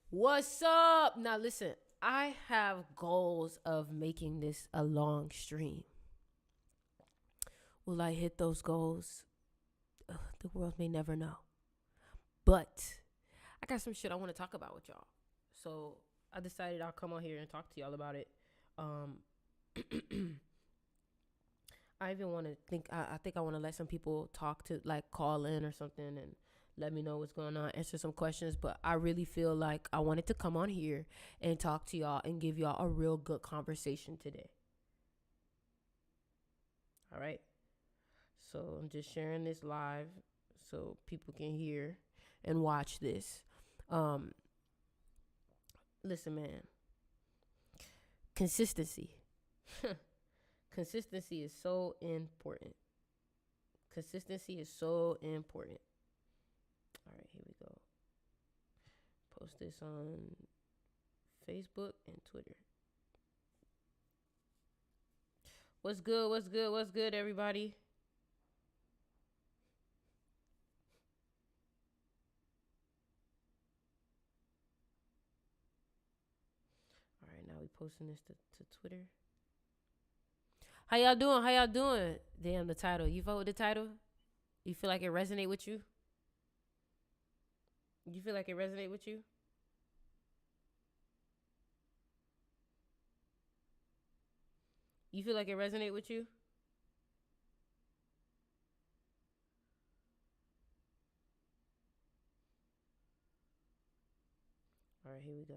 What's up? Now listen, I have goals of making this a long stream. Will I hit those goals? The world may never know. But I got some shit I want to talk about with y'all. So I decided I'll come on here and talk to y'all about it. Um, I even want to think. I think I want to let some people talk to, like, call in or something and let me know what's going on, answer some questions. But I really feel like I wanted to come on here and talk to y'all and give y'all a real good conversation today. All right. So I'm just sharing this live so people can hear and watch this. Um, Listen, man. Consistency. Consistency is so important. Consistency is so important. All right, here we go. Post this on Facebook and Twitter. What's good? What's good? What's good, everybody? All right, now we posting this to Twitter. How y'all doing? How y'all doing? Damn, the title. You vote with the title? You feel like it resonate with you? You feel like it resonate with you? You feel like it resonate with you? All right, here we go.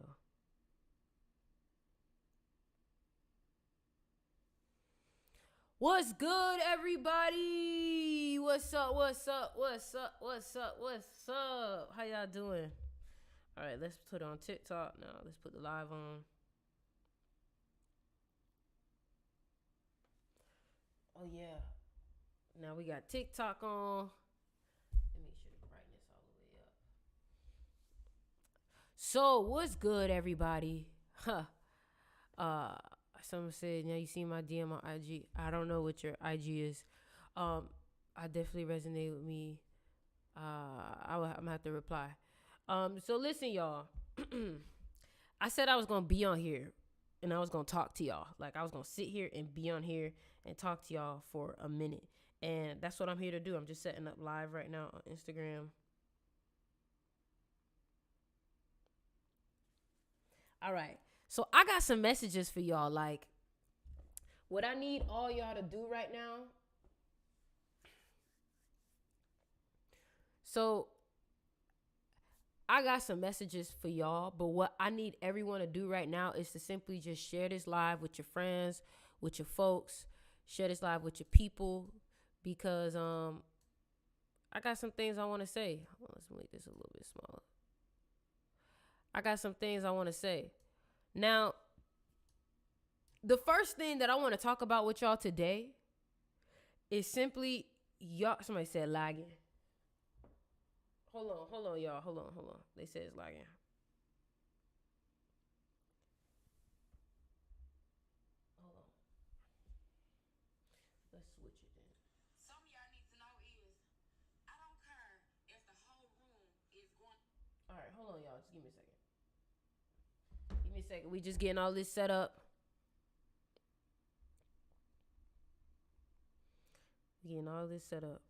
What's good, everybody? What's up? What's up? What's up? What's up? What's up? How y'all doing? All right, let's put it on TikTok now. Let's put the live on. Oh, yeah. Now we got TikTok on. Let me make sure the brightness all the way up. So, what's good, everybody? Huh. Someone said, now you see my DM on IG. I don't know what your IG is. I definitely resonate with me. I'm gonna have to reply. So listen, y'all. I said I was gonna be on here and I was gonna talk to y'all. Like, I was gonna sit here and be on here and talk to y'all for a minute. And that's what I'm here to do. I'm just setting up live right now on Instagram. All right. So I got some messages for y'all. Like, what I need all y'all to do right now. So I got some messages for y'all, but what I need everyone to do right now is to simply just share this live with your friends, with your folks, share this live with your people, because I got some things I want to say. Well, let's make this a little bit smaller. I got some things I want to say. Now, the first thing that I want to talk about with y'all today is simply y'all. Somebody said lagging. Hold on, y'all. Hold on. They said it's lagging. Hold on. Let's switch it then. Some of y'all need to know is I don't care if the whole room is going. All right, hold on, y'all. Just give me a second. Give me a second. We just getting all this set up. Getting all this set up.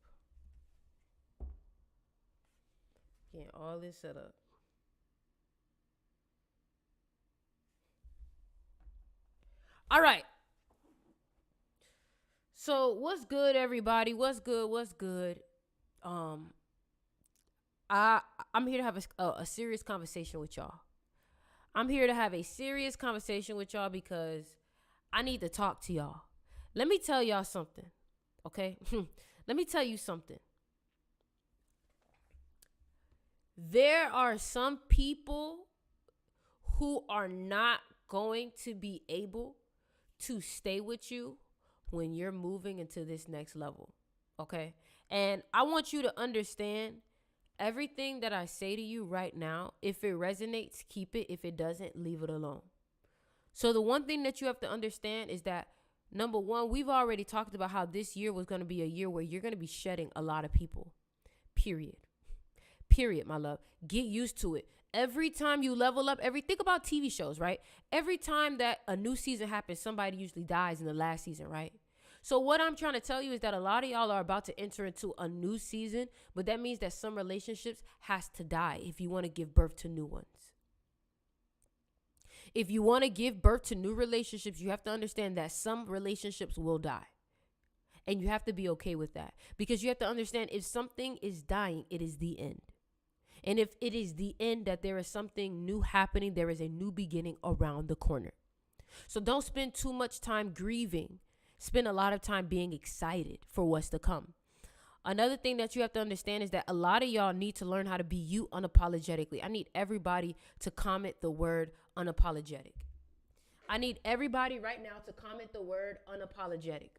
Getting all this set up. All right. So what's good, everybody? What's good? What's good? Um, I'm here to have a serious conversation with y'all. I'm here to have a serious conversation with y'all because I need to talk to y'all. Let me tell y'all something, okay? Let me tell you something. There are some people who are not going to be able to stay with you when you're moving into this next level, okay? And I want you to understand everything that I say to you right now. If it resonates, keep it. If it doesn't, leave it alone. So the one thing that you have to understand is that, number one, we've already talked about how this year was going to be a year where you're going to be shedding a lot of people. Period, my love. Get used to it. Every time you level up, think about TV shows, right? Every time that a new season happens, somebody usually dies in the last season, right? So what I'm trying to tell you is that a lot of y'all are about to enter into a new season, but that means that some relationships has to die if you want to give birth to new ones. If you want to give birth to new relationships, you have to understand that some relationships will die. And you have to be okay with that, because you have to understand, if something is dying, it is the end. And if it is the end, that there is something new happening, there is a new beginning around the corner. So don't spend too much time grieving. Spend a lot of time being excited for what's to come. Another thing that you have to understand is that a lot of y'all need to learn how to be you unapologetically. I need everybody to comment the word unapologetic. I need everybody right now to comment the word unapologetic.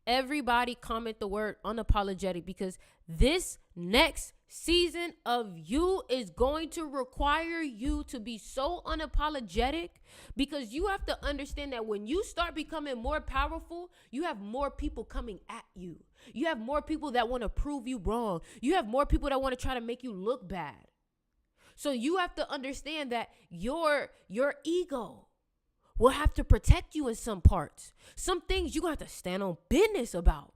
Everybody comment the word unapologetic, because this next season of you is going to require you to be so unapologetic, because you have to understand that when you start becoming more powerful, you have more people coming at you. You have more people that want to prove you wrong. You have more people that want to try to make you look bad. So you have to understand that your ego will have to protect you in some parts. Some things you're going to have to stand on business about.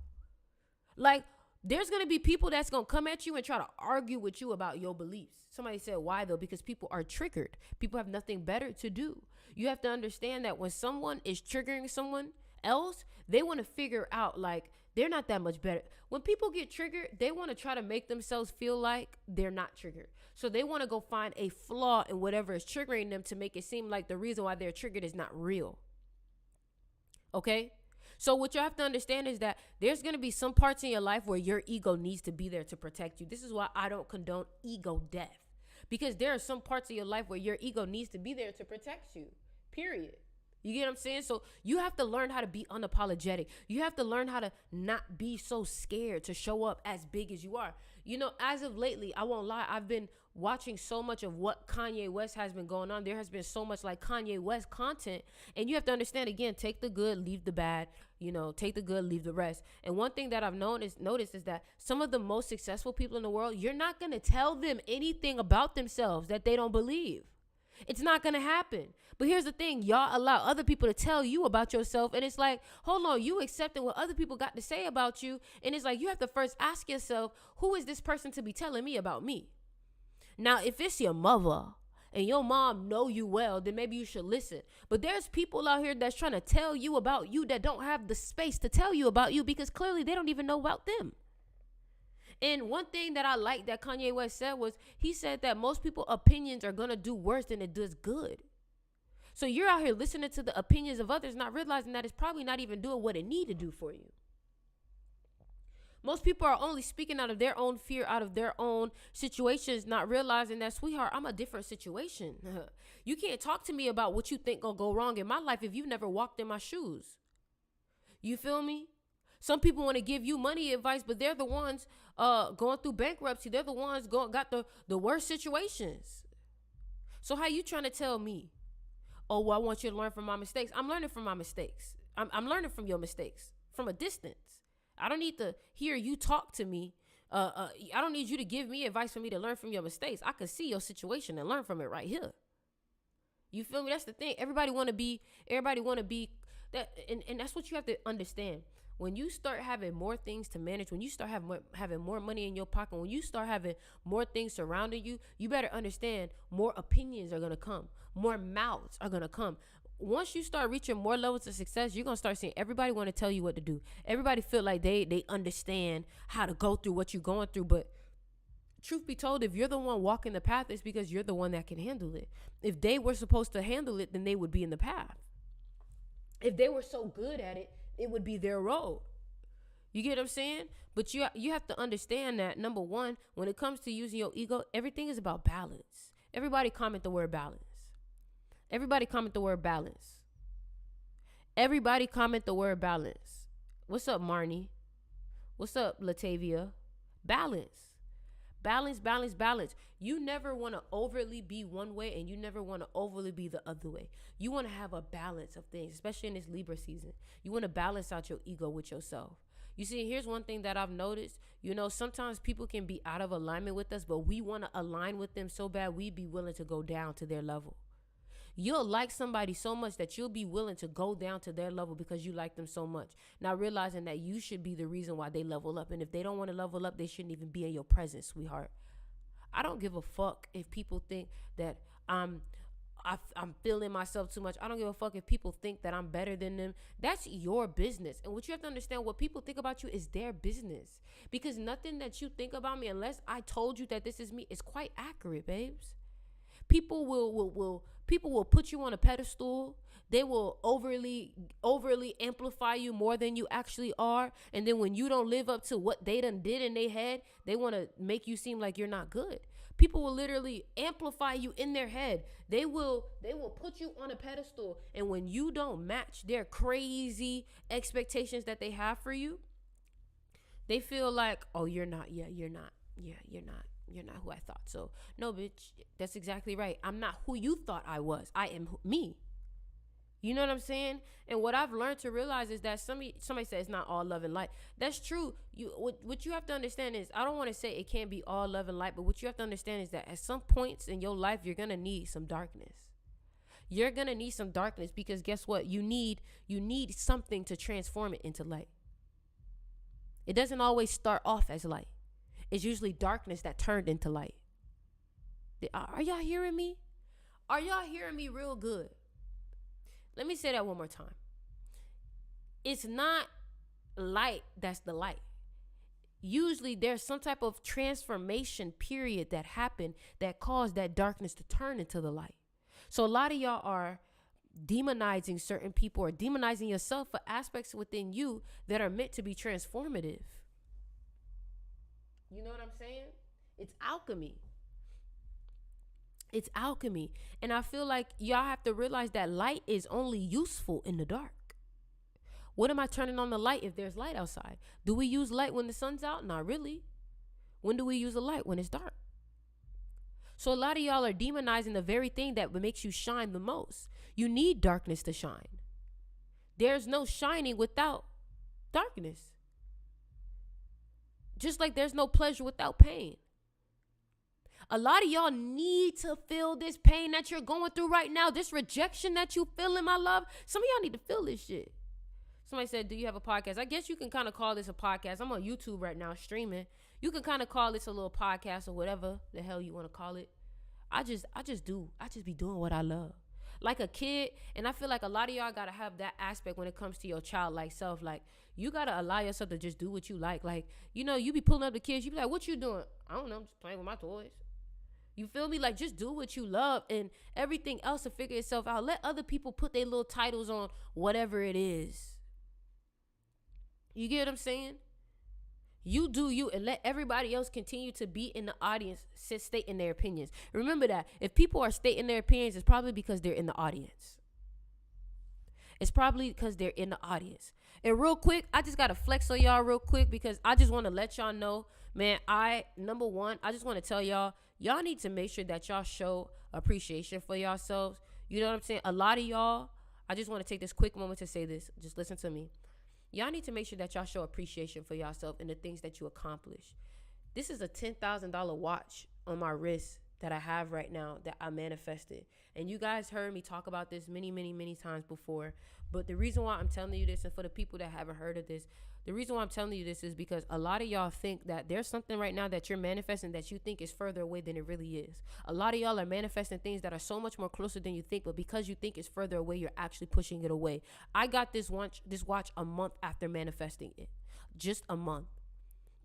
Like, there's going to be people that's going to come at you and try to argue with you about your beliefs. Somebody said, why though? Because people are triggered. People have nothing better to do. You have to understand that when someone is triggering someone else, they want to figure out, like, they're not that much better. When people get triggered, they want to try to make themselves feel like they're not triggered. So they want to go find a flaw in whatever is triggering them to make it seem like the reason why they're triggered is not real. Okay? So what you have to understand is that there's going to be some parts in your life where your ego needs to be there to protect you. This is why I don't condone ego death. Because there are some parts of your life where your ego needs to be there to protect you. Period. You get what I'm saying? So you have to learn how to be unapologetic. You have to learn how to not be so scared to show up as big as you are. You know, as of lately, I won't lie, I've been watching so much of what Kanye West has been going on. There has been so much like Kanye West content. And you have to understand, again, take the good, leave the bad. You know, take the good, leave the rest. And one thing that I've noticed is that some of the most successful people in the world, you're not going to tell them anything about themselves that they don't believe. It's not going to happen. But here's the thing. Y'all allow other people to tell you about yourself. And it's like, hold on, you accepting what other people got to say about you. And it's like, you have to first ask yourself, who is this person to be telling me about me? Now, if it's your mother and your mom know you well, then maybe you should listen. But there's people out here that's trying to tell you about you that don't have the space to tell you about you, because clearly they don't even know about them. And one thing that I like that Kanye West said was, he said that most people's opinions are going to do worse than it does good. So you're out here listening to the opinions of others, not realizing that it's probably not even doing what it need to do for you. Most people are only speaking out of their own fear, out of their own situations, not realizing that, sweetheart, I'm a different situation. You can't talk to me about what you think gonna go wrong in my life if you've never walked in my shoes. You feel me? Some people want to give you money advice, but they're the ones going through bankruptcy. They're the ones got the worst situations. So how you trying to tell me, oh, well, I want you to learn from my mistakes? I'm learning from my mistakes. I'm learning from your mistakes from a distance. I don't need to hear you talk to me. I don't need you to give me advice for me to learn from your mistakes. I can see your situation and learn from it right here. You feel me? That's the thing. Everybody want to be that. And that's what you have to understand. When you start having more things to manage, when you start having more money in your pocket, when you start having more things surrounding you, you better understand more opinions are going to come. More mouths are going to come. Once you start reaching more levels of success, you're going to start seeing everybody want to tell you what to do. Everybody feel like they understand how to go through what you're going through. But truth be told, if you're the one walking the path, it's because you're the one that can handle it. If they were supposed to handle it, then they would be in the path. If they were so good at it, it would be their road. You get what I'm saying? But you have to understand that, number one, when it comes to using your ego, everything is about balance. Everybody comment the word balance. Everybody comment the word balance. Everybody comment the word balance. What's up, Marnie? What's up, Latavia? Balance. Balance, balance, balance. You never want to overly be one way, and you never want to overly be the other way. You want to have a balance of things, especially in this Libra season. You want to balance out your ego with yourself. You see, here's one thing that I've noticed. You know, sometimes people can be out of alignment with us, but we want to align with them so bad we'd be willing to go down to their level. You'll like somebody so much that you'll be willing to go down to their level because you like them so much. Now realizing that you should be the reason why they level up. And if they don't want to level up, they shouldn't even be in your presence, sweetheart. I don't give a fuck if people think that I'm feeling myself too much. I don't give a fuck if people think that I'm better than them. That's your business. And what you have to understand, what people think about you is their business. Because nothing that you think about me, unless I told you that this is me, is quite accurate, babes. People will put you on a pedestal. They will overly amplify you more than you actually are. And then when you don't live up to what they done did in their head, they want to make you seem like you're not good. People will literally amplify you in their head. They will put you on a pedestal. And when you don't match their crazy expectations that they have for you, they feel like, oh, you're not. Yeah, you're not. Yeah, you're not. You're not who I thought. So, no, bitch, that's exactly right. I'm not who you thought I was. I am me. You know what I'm saying? And what I've learned to realize is that somebody said it's not all love and light. That's true. What you have to understand is, I don't want to say it can't be all love and light, but what you have to understand is that at some points in your life, you're going to need some darkness. You're going to need some darkness because guess what? You need something to transform it into light. It doesn't always start off as light. It's usually darkness that turned into light. Are y'all hearing me? Are y'all hearing me real good? Let me say that one more time. It's not light that's the light. Usually there's some type of transformation period that happened that caused that darkness to turn into the light. So a lot of y'all are demonizing certain people or demonizing yourself for aspects within you that are meant to be transformative. You know what I'm saying? It's alchemy. It's alchemy. And I feel like y'all have to realize that light is only useful in the dark. What am I turning on the light if there's light outside? Do we use light when the sun's out? Not really. When do we use the light? When it's dark. So a lot of y'all are demonizing the very thing that makes you shine the most. You need darkness to shine. There's no shining without darkness. Just like there's no pleasure without pain. A lot of y'all need to feel this pain that you're going through right now. This rejection that you feeling, my love. Some of y'all need to feel this shit. Somebody said, do you have a podcast? I guess you can kind of call this a podcast. I'm on YouTube right now streaming. You can kind of call this a little podcast or whatever the hell you want to call it. I just be doing what I love. Like a kid, and I feel like a lot of y'all gotta have that aspect when it comes to your childlike self. Like, you gotta allow yourself to just do what you like. Like, you know, you be pulling up the kids, you be like, what you doing? I don't know, I'm just playing with my toys. You feel me? Like, just do what you love, and everything else will figure itself out. Let other people put their little titles on whatever it is. You get what I'm saying? You do you, and let everybody else continue to be in the audience, stating their opinions. Remember that if people are stating their opinions, it's probably because they're in the audience. It's probably because they're in the audience. And real quick, I just got to flex on y'all real quick because I just want to let y'all know, man, number one, I just want to tell y'all need to make sure that y'all show appreciation for yourselves. You know what I'm saying? A lot of y'all, I just want to take this quick moment to say this. Just listen to me. Y'all need to make sure that y'all show appreciation for yourself and the things that you accomplish. This is a $10,000 watch on my wrist that I have right now that I manifested. And you guys heard me talk about this many, many, many times before. But the reason why I'm telling you this, and for the people that haven't heard of this, the reason why I'm telling you this is because a lot of y'all think that there's something right now that you're manifesting that you think is further away than it really is. A lot of y'all are manifesting things that are so much more closer than you think, but because you think it's further away, you're actually pushing it away. I got this watch a month after manifesting it. Just a month.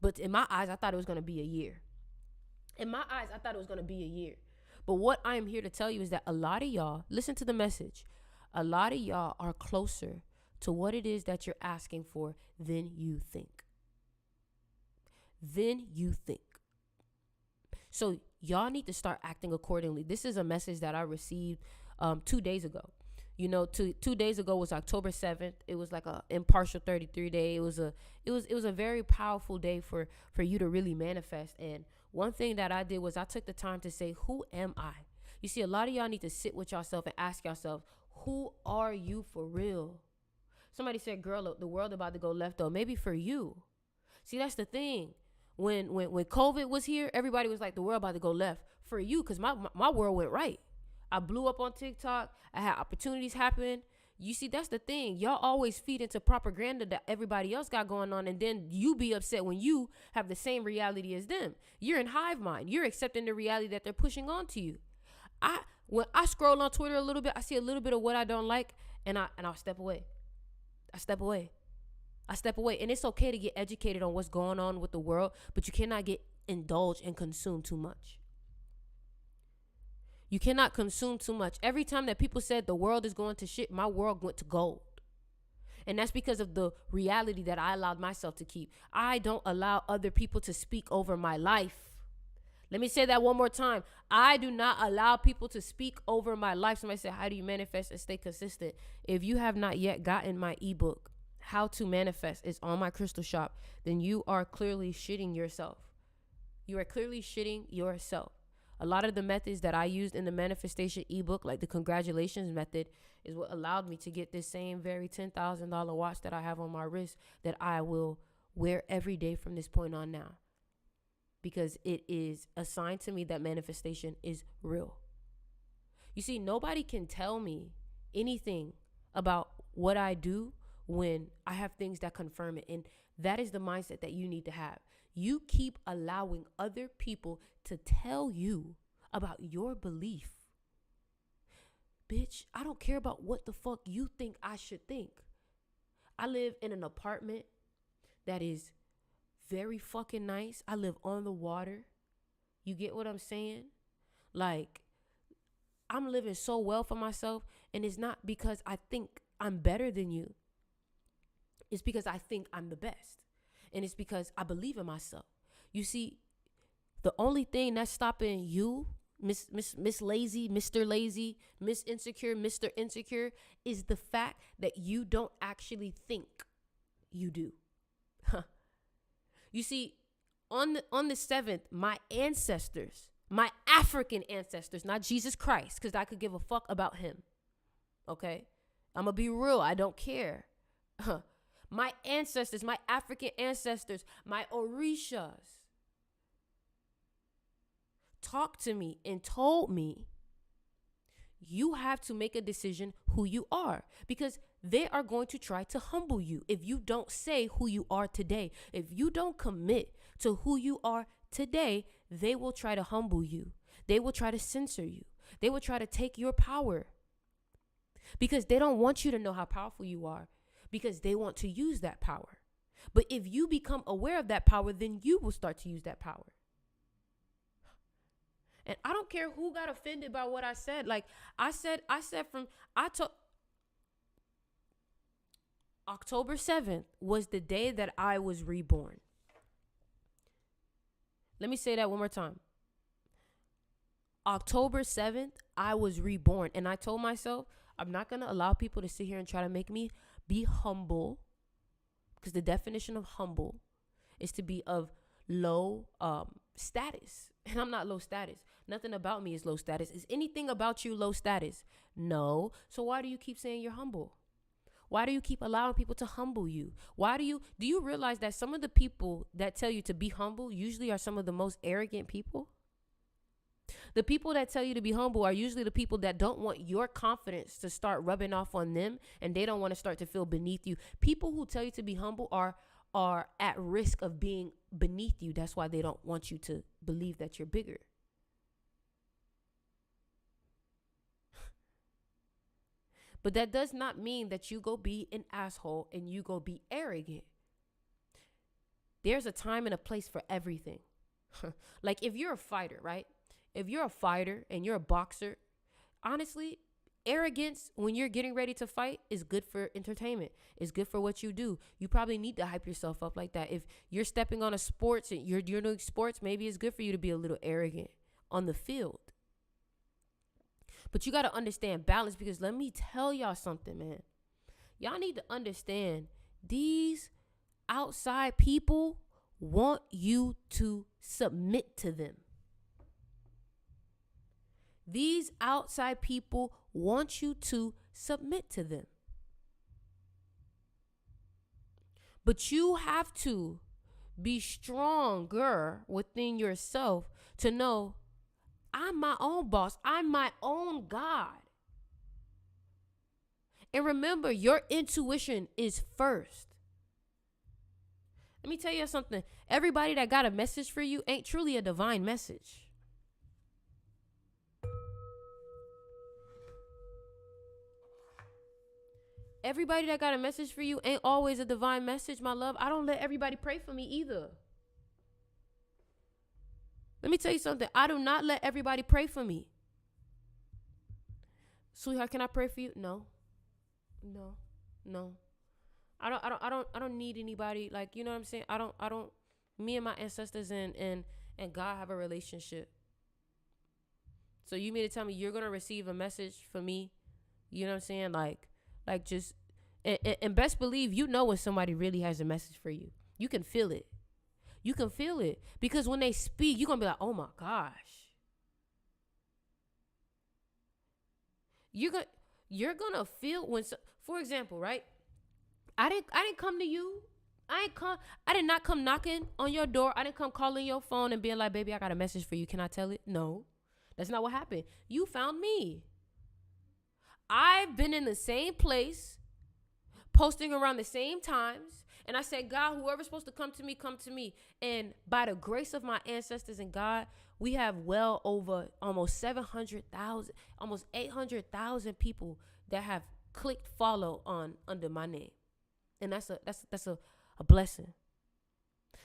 But in my eyes, I thought it was going to be a year. But what I am here to tell you is that a lot of y'all, listen to the message, a lot of y'all are closer to what it is that you're asking for than you think. So y'all need to start acting accordingly. This is a message that I received 2 days ago. You know, 2 days ago was October 7th. It was like a impartial 33 day. It was a very powerful day for you to really manifest. And one thing that I did was I took the time to say, who am I? You see, a lot of y'all need to sit with yourself and ask yourself, who are you for real? Somebody said, girl, the world about to go left, though. Maybe for you. See, that's the thing. When COVID was here, everybody was like, the world about to go left for you, because my world went right. I blew up on TikTok. I had opportunities happen. You see, that's the thing. Y'all always feed into propaganda that everybody else got going on, and then you be upset when you have the same reality as them. You're in hive mind. You're accepting the reality that they're pushing onto you. When I scroll on Twitter a little bit, I see a little bit of what I don't like, and I'll step away. I step away. And it's okay to get educated on what's going on with the world, but you cannot get indulged and consume too much. You cannot consume too much. Every time that people said the world is going to shit, my world went to gold. And that's because of the reality that I allowed myself to keep. I don't allow other people to speak over my life. Let me say that one more time. I do not allow people to speak over my life. Somebody said, how do you manifest and stay consistent? If you have not yet gotten my ebook, How to Manifest, is on my crystal shop, then you are clearly shitting yourself. You are clearly shitting yourself. A lot of the methods that I used in the manifestation ebook, like the congratulations method, is what allowed me to get this same very $10,000 watch that I have on my wrist that I will wear every day from this point on now. Because it is a sign to me that manifestation is real. You see, nobody can tell me anything about what I do when I have things that confirm it. And that is the mindset that you need to have. You keep allowing other people to tell you about your belief. Bitch, I don't care about what the fuck you think I should think. I live in an apartment that is very fucking nice. I live on the water. You get what I'm saying? Like, I'm living so well for myself, and it's not because I think I'm better than you. It's because I think I'm the best. And it's because I believe in myself. You see, the only thing that's stopping you, Miss Lazy, Mr. Lazy, Miss Insecure, Mr. Insecure, is the fact that you don't actually think you do. You see, on the 7th, my ancestors, my African ancestors, not Jesus Christ, because I could give a fuck about him. Okay? I'm going to be real. I don't care. My ancestors, my African ancestors, my Orishas talked to me and told me, you have to make a decision who you are, because they are going to try to humble you if you don't say who you are today. If you don't commit to who you are today, they will try to humble you. They will try to censor you. They will try to take your power, because they don't want you to know how powerful you are, because they want to use that power. But if you become aware of that power, then you will start to use that power. And I don't care who got offended by what I said. Like I said October 7th was the day that I was reborn. Let me say that one more time. October 7th, I was reborn. And I told myself, I'm not going to allow people to sit here and try to make me be humble, because the definition of humble is to be of low status. And I'm not low status. Nothing about me is low status. Is anything about you low status? No. So why do you keep saying you're humble? Why do you keep allowing people to humble you? Do you realize that some of the people that tell you to be humble usually are some of the most arrogant people? The people that tell you to be humble are usually the people that don't want your confidence to start rubbing off on them, and they don't want to start to feel beneath you. People who tell you to be humble are at risk of being beneath you. That's why they don't want you to believe that you're bigger. But that does not mean that you go be an asshole and you go be arrogant. There's a time and a place for everything. Like if you're a fighter, right? If you're a fighter and you're a boxer, honestly, arrogance when you're getting ready to fight is good for entertainment. It's good for what you do. You probably need to hype yourself up like that. If you're stepping on a sports and you're doing sports, maybe it's good for you to be a little arrogant on the field. But you got to understand balance, because let me tell y'all something, man. Y'all need to understand these outside people want you to submit to them. These outside people want you to submit to them. But you have to Be stronger within yourself to know I'm my own boss. I'm my own God. And remember, your intuition is first. Let me tell you something. Everybody that got a message for you ain't truly a divine message. Everybody that got a message for you ain't always a divine message, my love. I don't let everybody pray for me either. Let me tell you something. I do not let everybody pray for me. Sweetheart, can I pray for you? No. I don't need anybody. Like, you know what I'm saying? I don't me and my ancestors and God have a relationship. So you mean to tell me you're gonna receive a message from me? You know what I'm saying? Like just and best believe you know when somebody really has a message for you. You can feel it. You can feel it. Because when they speak, you're gonna be like, oh my gosh. You're gonna feel when for example, right? I didn't come to you. I did not come knocking on your door. I didn't come calling your phone and being like, baby, I got a message for you. Can I tell it? No. That's not what happened. You found me. I've been in the same place, posting around the same times. And I said, God, whoever's supposed to come to me, come to me. And by the grace of my ancestors and God, we have well over almost 700,000, almost 800,000 people that have clicked follow under my name. And that's a blessing.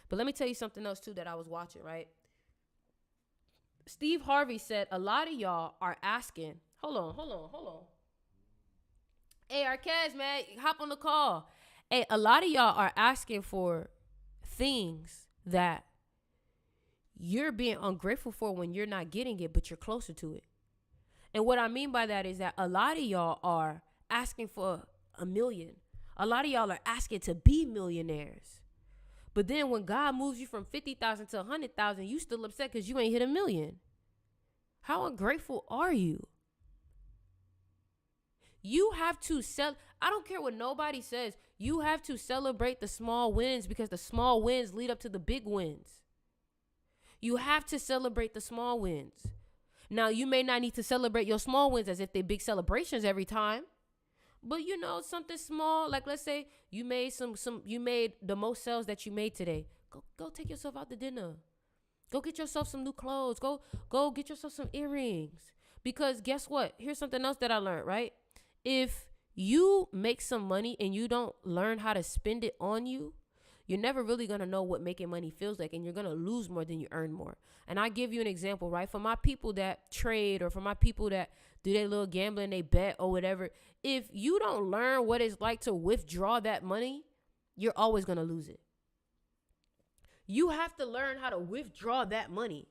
But let me tell you something else too that I was watching, right? Steve Harvey said a lot of y'all are asking, hold on. Hey, Arquez, man, hop on the call. Hey, a lot of y'all are asking for things that you're being ungrateful for when you're not getting it, but you're closer to it. And what I mean by that is that a lot of y'all are asking for $1 million. A lot of y'all are asking to be millionaires. But then when God moves you from 50,000 to 100,000, you still upset because you ain't hit $1 million. How ungrateful are you? You have to I don't care what nobody says. You have to celebrate the small wins because the small wins lead up to the big wins. You have to celebrate the small wins. Now, you may not need to celebrate your small wins as if they're big celebrations every time. But you know, something small, like let's say you made you made the most sales that you made today. Go take yourself out to dinner. Go get yourself some new clothes. Go get yourself some earrings. Because guess what? Here's something else that I learned, right? If you make some money and you don't learn how to spend it on you, you're never really going to know what making money feels like, and you're going to lose more than you earn more. And I give you an example, right? For my people that trade, or for my people that do their little gambling, they bet or whatever, if you don't learn what it's like to withdraw that money, you're always going to lose it. You have to learn how to withdraw that money.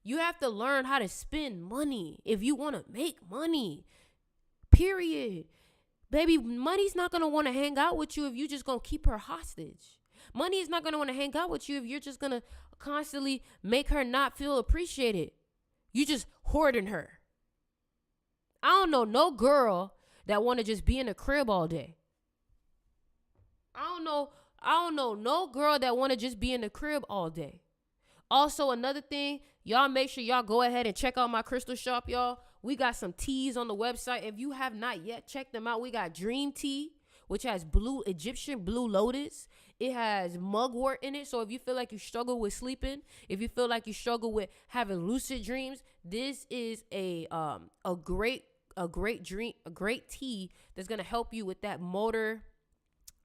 You have to learn how to spend money if you want to make money. Period. Baby, money's not going to want to hang out with you if you just going to keep her hostage. Money is not going to want to hang out with you if you're just going to constantly make her not feel appreciated. You just hoarding her. I don't know no girl that want to just be in a crib all day. I don't know no girl that want to just be in the crib all day. Also, another thing, y'all make sure y'all go ahead and check out my crystal shop, y'all. We got some teas on the website. If you have not yet checked them out, we got Dream Tea, which has Egyptian blue lotus. It has mugwort in it. So if you feel like you struggle with sleeping, if you feel like you struggle with having lucid dreams, this is a great tea that's gonna help you with that motor.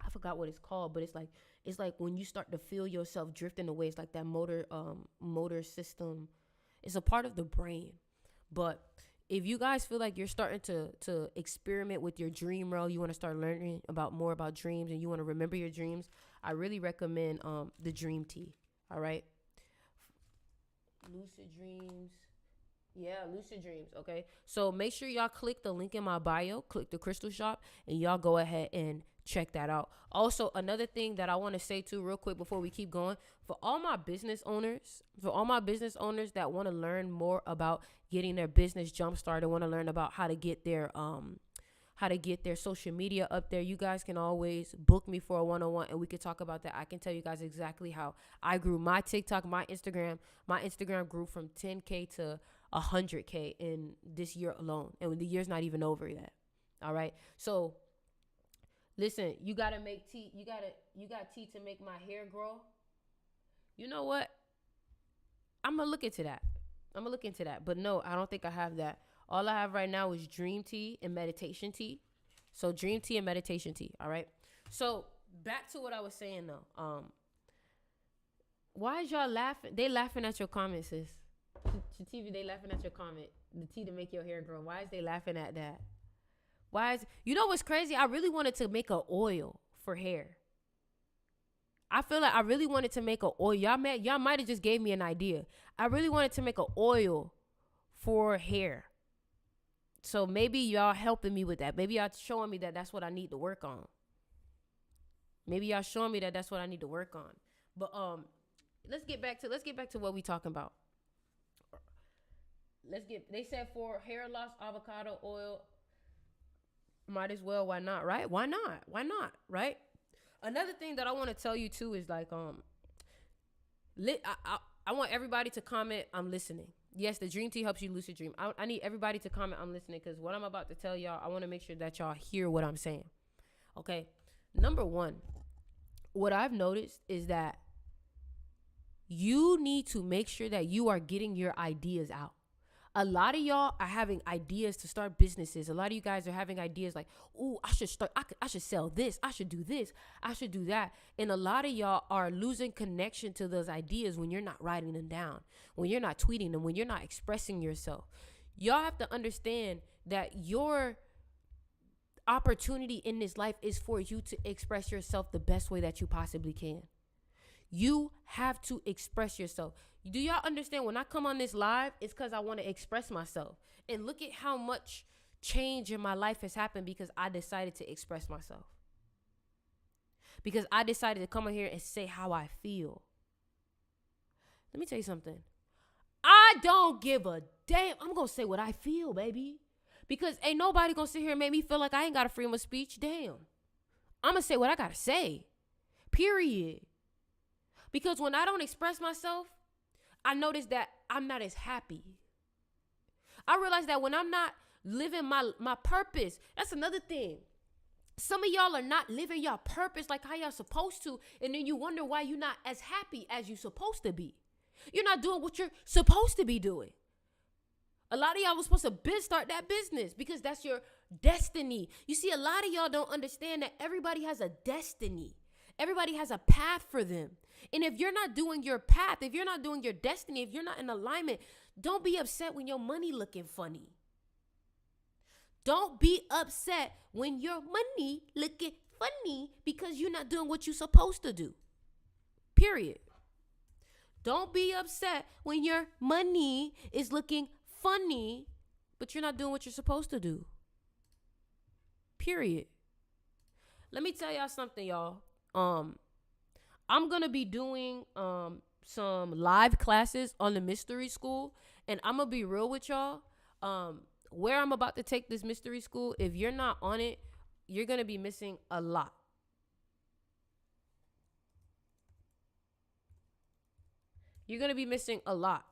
I forgot what it's called, but it's like when you start to feel yourself drifting away. It's like that motor system. It's a part of the brain. But if you guys feel like you're starting to experiment with your dream role, you want to start learning more about dreams, and you want to remember your dreams, I really recommend the Dream Tea. All right. Lucid dreams. Yeah, lucid dreams. Okay. So make sure y'all click the link in my bio, click the crystal shop, and y'all go ahead and check that out. Also, another thing that I want to say too real quick before we keep going, for all my business owners that want to learn more about getting their business jump started, want to learn about how to get their how to get their social media up there, you guys can always book me for a one-on-one and we can talk about that. I can tell you guys exactly how I grew my TikTok, my Instagram. My Instagram grew from 10K to 100K in this year alone. And the year's not even over yet. All right. So listen, you got to make tea. You got tea to make my hair grow. You know what? I'm going to look into that. But no, I don't think I have that. All I have right now is dream tea and meditation tea. So dream tea and meditation tea. All right. So back to what I was saying though. Why is y'all laughing? They laughing at your comments, sis. TV, they laughing at your comment. The tea to make your hair grow. Why is they laughing at that? You know what's crazy? I really wanted to make an oil for hair. I feel like I really wanted to make an oil. Y'all might have just gave me an idea. I really wanted to make an oil for hair. So maybe y'all helping me with that. Maybe y'all showing me that that's what I need to work on. But let's get back to what we talking about. They said for hair loss, avocado oil. Might as well. Why not? Right? Why not? Right? Another thing that I want to tell you too is like, I want everybody to comment, I'm listening. Yes, the dream tea helps you lucid dream. I need everybody to comment, I'm listening, because what I'm about to tell y'all, I want to make sure that y'all hear what I'm saying. Okay. Number one, what I've noticed is that you need to make sure that you are getting your ideas out. A lot of y'all are having ideas to start businesses. A lot of you guys are having ideas like, "Ooh, I should sell this. I should do this. I should do that." And a lot of y'all are losing connection to those ideas when you're not writing them down, when you're not tweeting them, when you're not expressing yourself. Y'all have to understand that your opportunity in this life is for you to express yourself the best way that you possibly can. You have to express yourself. Do y'all understand when I come on this live, it's because I want to express myself. And look at how much change in my life has happened because I decided to express myself. Because I decided to come on here and say how I feel. Let me tell you something. I don't give a damn. I'm going to say what I feel, baby. Because ain't nobody going to sit here and make me feel like I ain't got a freedom of speech. Damn. I'm going to say what I got to say. Period. Because when I don't express myself, I notice that I'm not as happy. I realize that when I'm not living my purpose, that's another thing. Some of y'all are not living your purpose like how y'all supposed to, and then you wonder why you're not as happy as you're supposed to be. You're not doing what you're supposed to be doing. A lot of y'all was supposed to start that business because that's your destiny. You see, a lot of y'all don't understand that everybody has a destiny. Everybody has a path for them. And if you're not doing your path, if you're not doing your destiny, if you're not in alignment, don't be upset when your money looking funny. Don't be upset when your money looking funny because you're not doing what you're supposed to do. Period. Don't be upset when your money is looking funny, but you're not doing what you're supposed to do. Period. Let me tell y'all something, y'all. I'm going to be doing some live classes on the mystery school, and I'm going to be real with y'all. Where I'm about to take this mystery school, if you're not on it, you're going to be missing a lot. You're going to be missing a lot.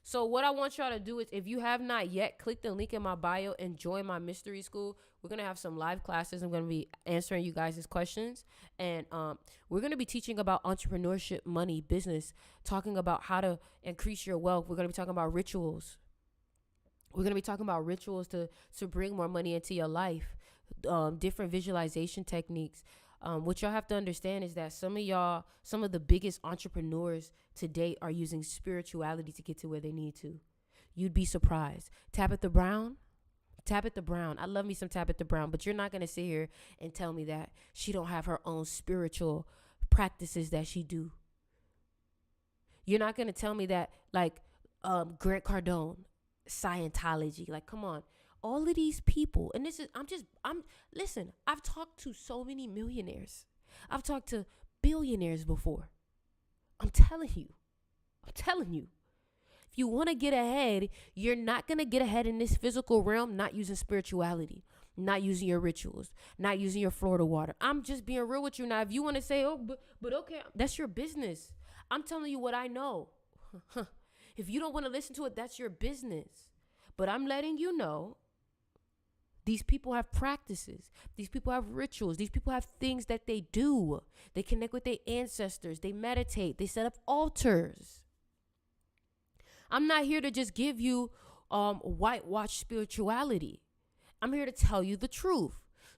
So what I want y'all to do is, if you have not yet, click the link in my bio and join my mystery school. We're going to have some live classes. I'm going to be answering you guys' questions. And we're going to be teaching about entrepreneurship, money, business, talking about how to increase your wealth. We're going to be talking about rituals. We're going to be talking about rituals to bring more money into your life, different visualization techniques. What y'all have to understand is that some of the biggest entrepreneurs today are using spirituality to get to where they need to. You'd be surprised. Tabitha Brown. I love me some Tabitha Brown, but you're not going to sit here and tell me that she don't have her own spiritual practices that she do. You're not going to tell me that, like, Grant Cardone, Scientology, like, come on. All of these people, and listen, I've talked to so many millionaires. I've talked to billionaires before. I'm telling you. If you want to get ahead, you're not going to get ahead in this physical realm not using spirituality, not using your rituals, not using your Florida water. I'm just being real with you now. If you want to say, oh, but okay, that's your business. I'm telling you what I know. If you don't want to listen to it, that's your business. But I'm letting you know these people have practices. These people have rituals. These people have things that they do. They connect with their ancestors. They meditate. They set up altars. I'm not here to just give you whitewash spirituality. I'm here to tell you the truth.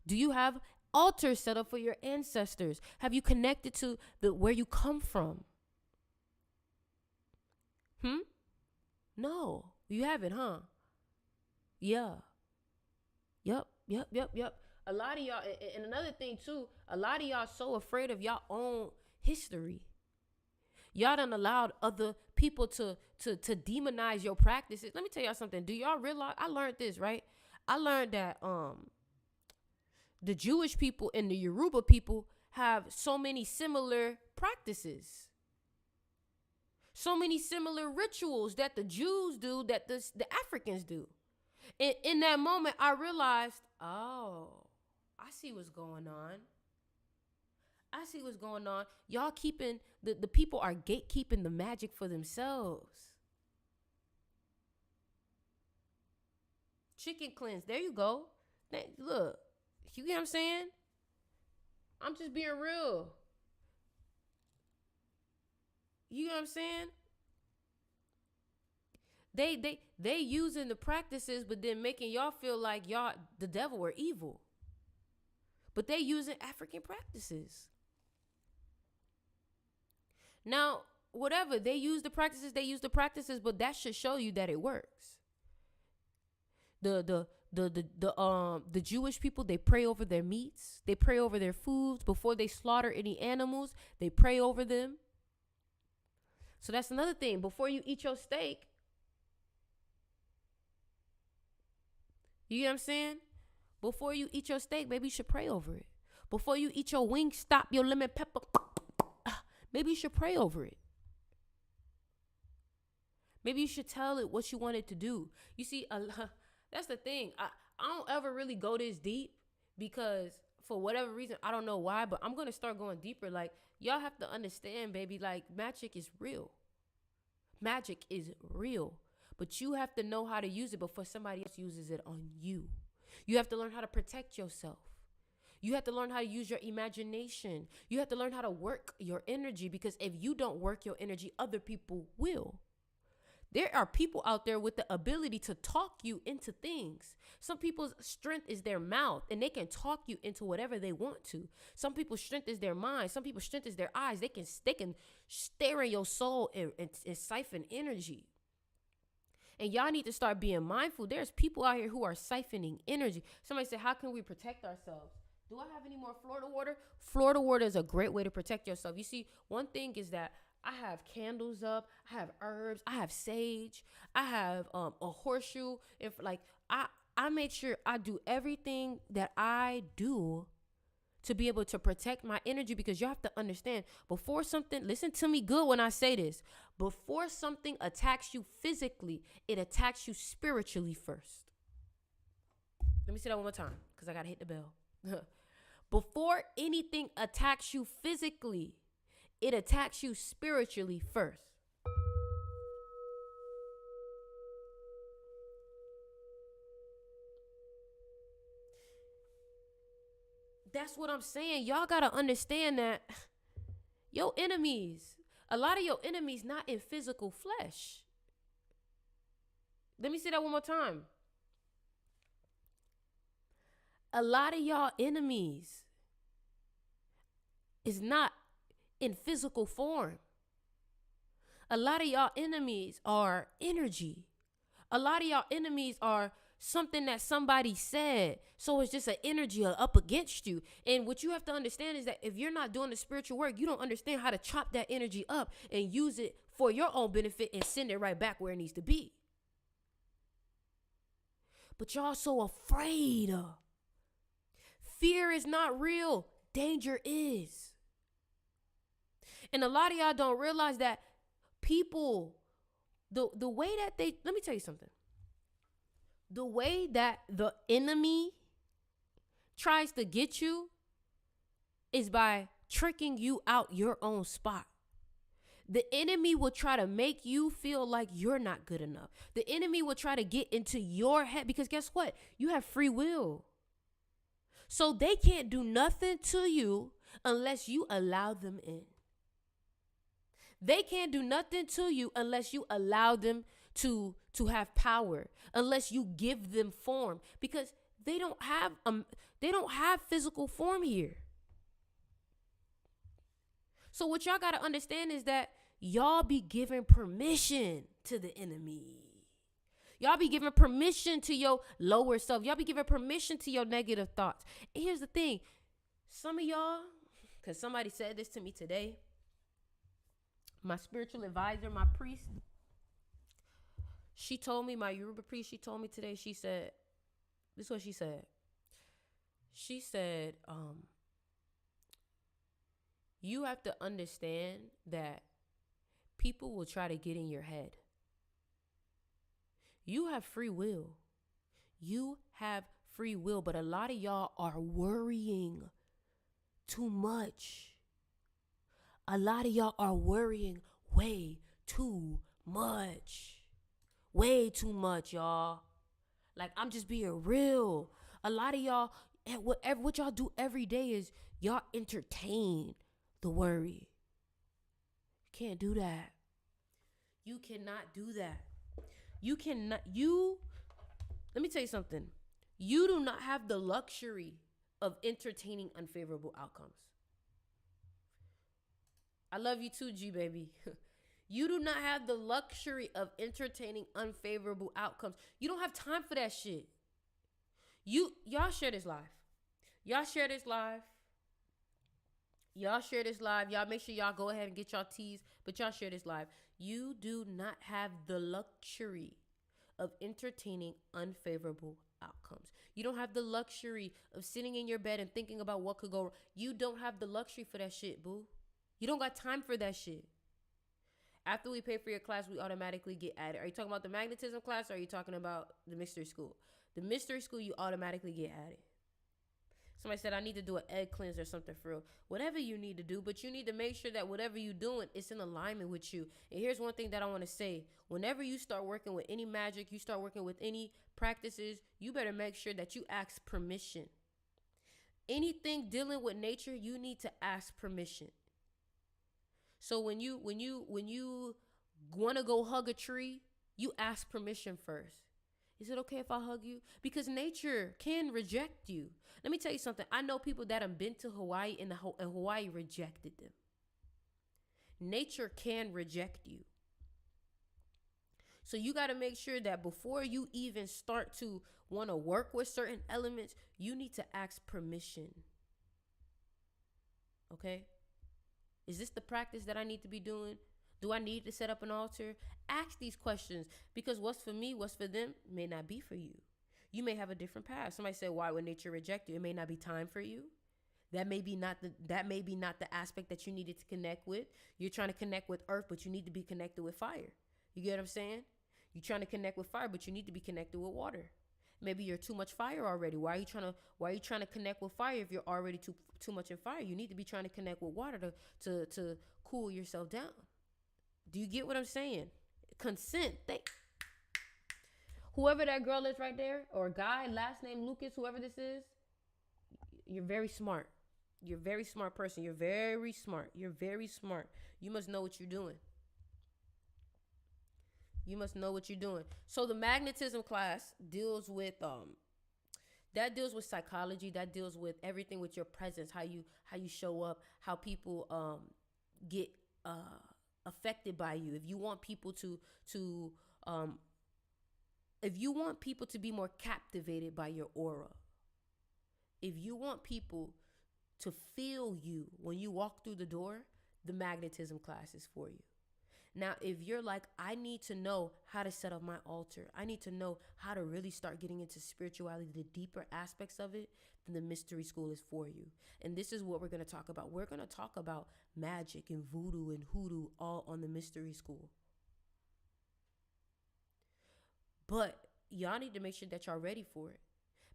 Do you have altars set up for your ancestors? Have you connected to where you come from? No, you haven't, huh? Yeah. Yep. A lot of y'all, and another thing too, a lot of y'all so afraid of y'all own history. Y'all done allowed other people to demonize your practices. Let me tell y'all something. Do y'all realize? I learned this, right? I learned that the Jewish people and the Yoruba people have so many similar practices. So many similar rituals that the Jews do, that the Africans do. And in that moment, I realized, oh, I see what's going on. Y'all keeping, the people are gatekeeping the magic for themselves. Chicken cleanse. There you go. Look, you get what I'm saying? I'm just being real. You know what I'm saying? They using the practices, but then making y'all feel like y'all, the devil, or evil. But they using African practices. Now, whatever, they use the practices, but that should show you that it works. The Jewish people, they pray over their meats. They pray over their foods. Before they slaughter any animals, they pray over them. So that's another thing. Before you eat your steak, you know what I'm saying? Before you eat your steak, maybe you should pray over it. Before you eat your wing, stop your lemon pepper. Maybe you should pray over it. Maybe you should tell it what you want it to do. You see, that's the thing. I don't ever really go this deep because for whatever reason, I don't know why, but I'm going to start going deeper. Like, y'all have to understand, baby, like, magic is real. Magic is real. But you have to know how to use it before somebody else uses it on you. You have to learn how to protect yourself. You have to learn how to use your imagination. You have to learn how to work your energy, because if you don't work your energy, other people will. There are people out there with the ability to talk you into things. Some people's strength is their mouth, and they can talk you into whatever they want to. Some people's strength is their mind. Some people's strength is their eyes. They can stare in your soul and siphon energy. And y'all need to start being mindful. There's people out here who are siphoning energy. Somebody said, how can we protect ourselves? Do I have any more Florida water? Florida water is a great way to protect yourself. You see, one thing is that I have candles up, I have herbs, I have sage, I have a horseshoe. If like I make sure I do everything that I do to be able to protect my energy, because you have to understand, before something, listen to me good when I say this, before something attacks you physically, it attacks you spiritually first. Let me say that one more time, because I got to hit the bell. Before anything attacks you physically, it attacks you spiritually first. That's what I'm saying. Y'all got to understand that your enemies, a lot of your enemies not in physical flesh. Let me say that one more time. A lot of y'all enemies is not in physical form. A lot of y'all enemies are energy. A lot of y'all enemies are something that somebody said. So it's just an energy up against you. And what you have to understand is that if you're not doing the spiritual work, you don't understand how to chop that energy up and use it for your own benefit and send it right back where it needs to be. But y'all so afraid. Fear is not real. Danger is. And a lot of y'all don't realize that people, the way that they, let me tell you something. The way that the enemy tries to get you is by tricking you out your own spot. The enemy will try to make you feel like you're not good enough. The enemy will try to get into your head, because guess what? You have free will. So they can't do nothing to you unless you allow them in. They can't do nothing to you unless you allow them to have power, unless you give them form, because they don't have physical form here. So what y'all got to understand is that y'all be giving permission to the enemy. Y'all be giving permission to your lower self. Y'all be giving permission to your negative thoughts. And here's the thing. Some of y'all, because somebody said this to me today, my spiritual advisor, my priest, she told me, my Yoruba priest, she told me today, she said, this is what she said. She said, you have to understand that people will try to get in your head. You have free will. You have free will, but a lot of y'all are worrying too much. A lot of y'all are worrying way too much. Way too much, y'all. Like, I'm just being real. A lot of y'all, what y'all do every day is y'all entertain the worry. You can't do that. You cannot do that. Let me tell you something. You do not have the luxury of entertaining unfavorable outcomes. I love you too, G baby. You do not have the luxury of entertaining unfavorable outcomes. You don't have time for that shit. Y'all share this live. Y'all share this live. Y'all share this live. Y'all make sure y'all go ahead and get y'all teas, but y'all share this live. You do not have the luxury of entertaining unfavorable outcomes. You don't have the luxury of sitting in your bed and thinking about what could go wrong. You don't have the luxury for that shit, boo. You don't got time for that shit. After we pay for your class, we automatically get added. Are you talking about the Magnetism Class, or are you talking about the mystery school? The mystery school, you automatically get added. Somebody said, I need to do an egg cleanse or something for real. Whatever you need to do, but you need to make sure that whatever you're doing is in alignment with you. And here's one thing that I want to say. Whenever you start working with any magic, you start working with any practices, you better make sure that you ask permission. Anything dealing with nature, you need to ask permission. So when you want to go hug a tree, you ask permission first. Is it okay if I hug you? Because nature can reject you. Let me tell you something. I know people that have been to Hawaii and Hawaii rejected them. Nature can reject you. So you got to make sure that before you even start to want to work with certain elements, you need to ask permission. Okay? Is this the practice that I need to be doing? Do I need to set up an altar? Ask these questions, because what's for me, what's for them may not be for you. You may have a different path. Somebody said, why would nature reject you? It may not be time for you. That may be not the aspect that you needed to connect with. You're trying to connect with earth, but you need to be connected with fire. You get what I'm saying? You're trying to connect with fire, but you need to be connected with water. Maybe you're too much fire already. Why are you trying to connect with fire if you're already too much in fire? You need to be trying to connect with water to cool yourself down. Do you get what I'm saying? Consent. Whoever that girl is right there, or guy, last name Lucas, whoever this is, you're very smart. You're a very smart person. You're very smart. You're very smart. You must know what you're doing. You must know what you're doing. So the magnetism class deals with psychology. That deals with everything with your presence, how you show up, how people get affected by you. If you want people to be more captivated by your aura, if you want people to feel you when you walk through the door, the magnetism class is for you. Now, if you're like, I need to know how to set up my altar, I need to know how to really start getting into spirituality, the deeper aspects of it, then the mystery school is for you. And this is what we're going to talk about. We're going to talk about magic and voodoo and hoodoo all on the mystery school. But y'all need to make sure that y'all ready for it,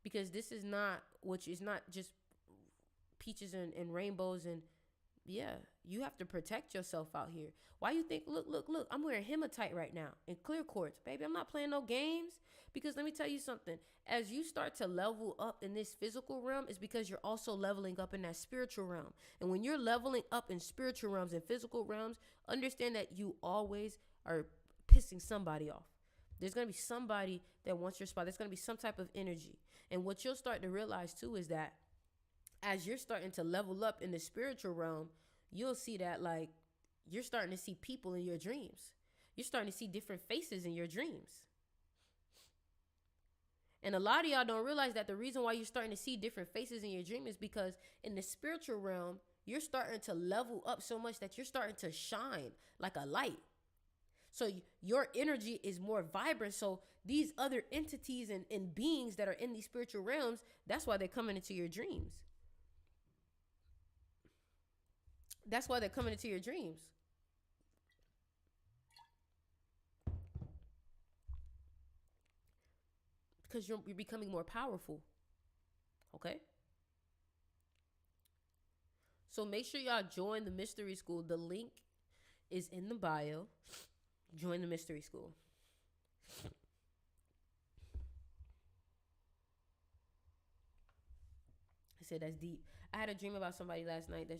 because this is not it's not just peaches and rainbows. And yeah, you have to protect yourself out here. Why you think, look, I'm wearing hematite right now in clear quartz, baby. I'm not playing no games. Because let me tell you something, as you start to level up in this physical realm, it's because you're also leveling up in that spiritual realm. And when you're leveling up in spiritual realms and physical realms, understand that you always are pissing somebody off. There's going to be somebody that wants your spot. There's going to be some type of energy. And what you'll start to realize too is that as you're starting to level up in the spiritual realm, you'll see that, like, you're starting to see people in your dreams. You're starting to see different faces in your dreams. And a lot of y'all don't realize that the reason why you're starting to see different faces in your dream is because in the spiritual realm, you're starting to level up so much that you're starting to shine like a light. So your energy is more vibrant. So these other entities and beings that are in these spiritual realms, that's why they're coming into your dreams. That's why they're coming into your dreams. Because you're becoming more powerful. Okay? So make sure y'all join the mystery school. The link is in the bio. Join the mystery school. I said that's deep. I had a dream about somebody last night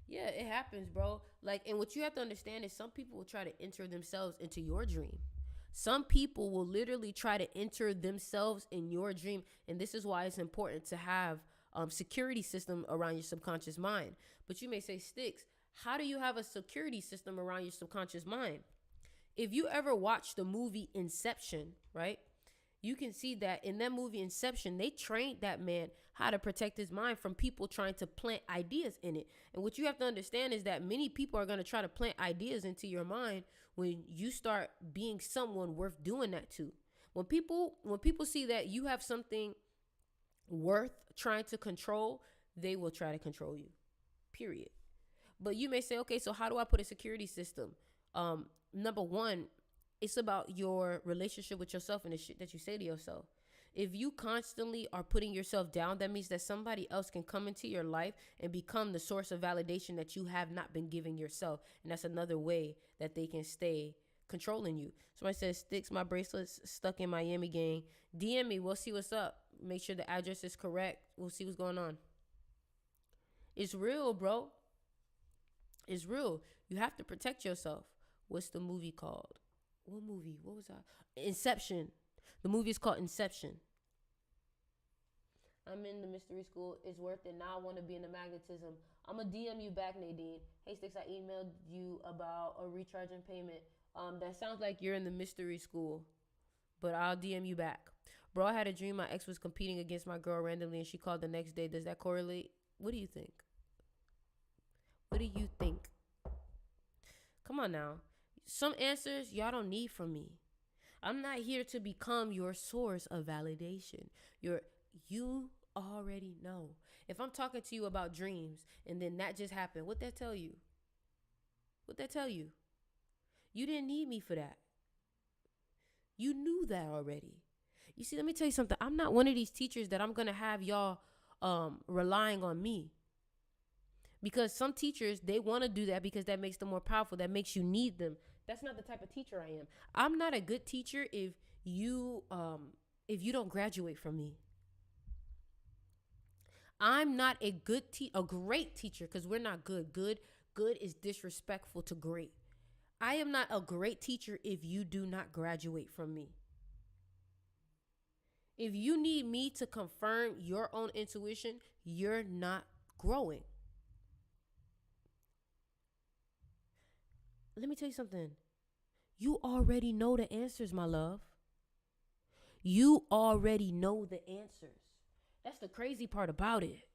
yeah, it happens, bro. Like, and what you have to understand is some people will try to enter themselves into your dream. Some people will literally try to enter themselves in your dream. And this is why it's important to have security system around your subconscious mind. But you may say, Sticks, how do you have a security system around your subconscious mind? If you ever watch the movie Inception, right? You can see that in that movie Inception, they trained that man how to protect his mind from people trying to plant ideas in it. And what you have to understand is that many people are going to try to plant ideas into your mind when you start being someone worth doing that to. When people see that you have something worth trying to control, they will try to control you. Period. But you may say, okay, so how do I put a security system? Number one, it's about your relationship with yourself and the shit that you say to yourself. If you constantly are putting yourself down, that means that somebody else can come into your life and become the source of validation that you have not been giving yourself. And that's another way that they can stay controlling you. Somebody says, Sticks, my bracelet's stuck in Miami, gang. DM me. We'll see what's up. Make sure the address is correct. We'll see what's going on. It's real, bro. It's real. You have to protect yourself. What's the movie called? What movie? What was that? Inception. The movie is called Inception. I'm in the mystery school. It's worth it. Now I want to be in the magnetism. I'm going to DM you back, Nadine. Hey, Sticks, I emailed you about a recharge and payment. That sounds like you're in the mystery school, but I'll DM you back. Bro, I had a dream my ex was competing against my girl randomly and she called the next day. Does that correlate? What do you think? What do you think? Come on now. Some answers y'all don't need from me. I'm not here to become your source of validation. You already know. If I'm talking to you about dreams and then that just happened, what that tell you? What that tell you? You didn't need me for that. You knew that already. You see, let me tell you something. I'm not one of these teachers that I'm going to have y'all relying on me. Because some teachers, they want to do that because that makes them more powerful. That makes you need them. That's not the type of teacher I am. I'm not a good teacher if you don't graduate from me. I'm not a great teacher, because we're not good. Good is disrespectful to great. I am not a great teacher if you do not graduate from me. If you need me to confirm your own intuition, you're not growing. Let me tell you something. You already know the answers, my love. You already know the answers. That's the crazy part about it.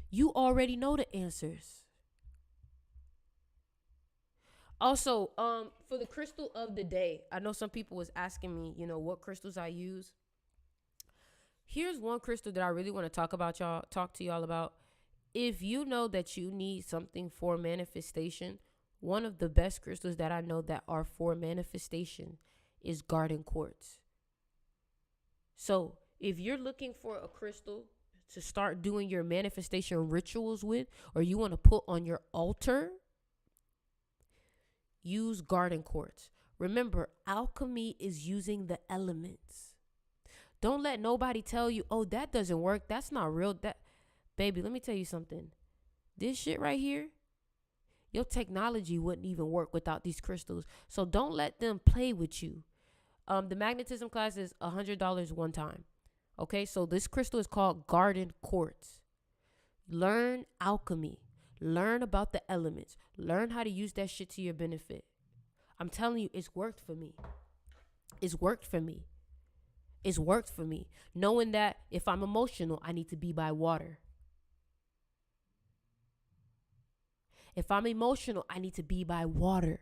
You already know the answers. Also, for the crystal of the day, I know some people was asking me, what crystals I use. Here's one crystal that I really want to talk to y'all about. If you know that you need something for manifestation, One of the best crystals that I know that are for manifestation is garden quartz. So if you're looking for a crystal to start doing your manifestation rituals with, or you want to put on your altar, use garden quartz. Remember, alchemy is using the elements. Don't let nobody tell you, oh, that doesn't work. That's not real. That, baby, let me tell you something. This shit right here, your technology wouldn't even work without these crystals. So don't let them play with you. The magnetism class is $100 one time. Okay, so this crystal is called garden quartz. Learn alchemy. Learn about the elements. Learn how to use that shit to your benefit. I'm telling you, it's worked for me. It's worked for me. It's worked for me. Knowing that if I'm emotional, I need to be by water. If I'm emotional, I need to be by water.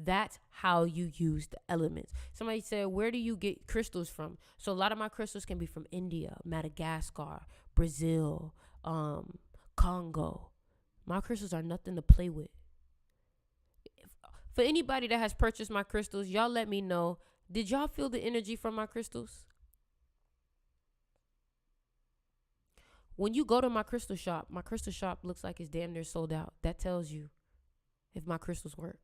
That's how you use the elements. Somebody said, where do you get crystals from? So a lot of my crystals can be from India, Madagascar, Brazil, Congo. My crystals are nothing to play with. For anybody that has purchased my crystals, y'all let me know. Did y'all feel the energy from my crystals? When you go to my crystal shop looks like it's damn near sold out. That tells you if my crystals work.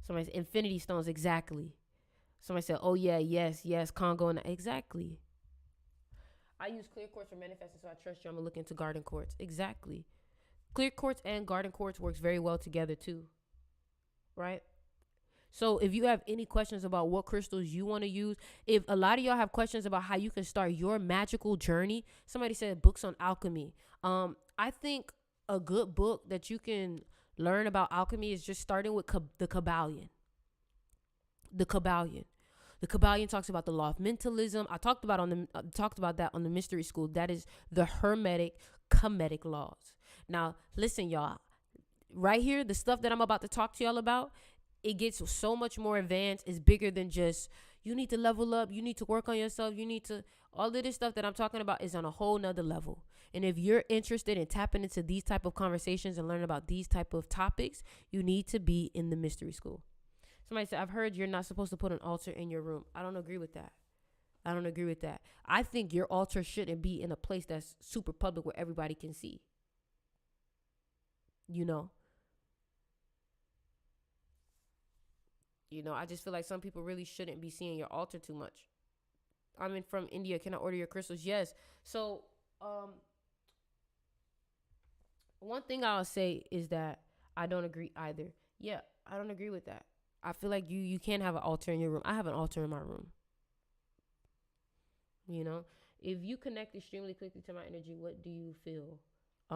Somebody said, infinity stones, exactly. Somebody said, oh yeah, yes, Congo, and exactly. I use clear quartz for manifesting, so I trust you. I'm going to look into garden quartz. Exactly. Clear quartz and garden quartz works very well together too. Right? So if you have any questions about what crystals you want to use, if a lot of y'all have questions about how you can start your magical journey, somebody said books on alchemy. I think a good book that you can learn about alchemy is just starting with the Kabbalion. The Kabbalion talks about the law of mentalism. I talked about that on the mystery school. That is the Hermetic Kemetic laws. Now, listen, y'all. Right here, the stuff that I'm about to talk to y'all about, it gets so much more advanced. It's bigger than just, you need to level up. You need to work on yourself. All of this stuff that I'm talking about is on a whole nother level. And if you're interested in tapping into these type of conversations and learning about these type of topics, you need to be in the mystery school. Somebody said, I've heard you're not supposed to put an altar in your room. I don't agree with that. I think your altar shouldn't be in a place that's super public where everybody can see. I just feel like some people really shouldn't be seeing your altar too much. I'm from India. Can I order your crystals? Yes. So, one thing I'll say is that I don't agree either. Yeah, I don't agree with that. I feel like you can't have an altar in your room. I have an altar in my room. If you connect extremely quickly to my energy, what do you feel? I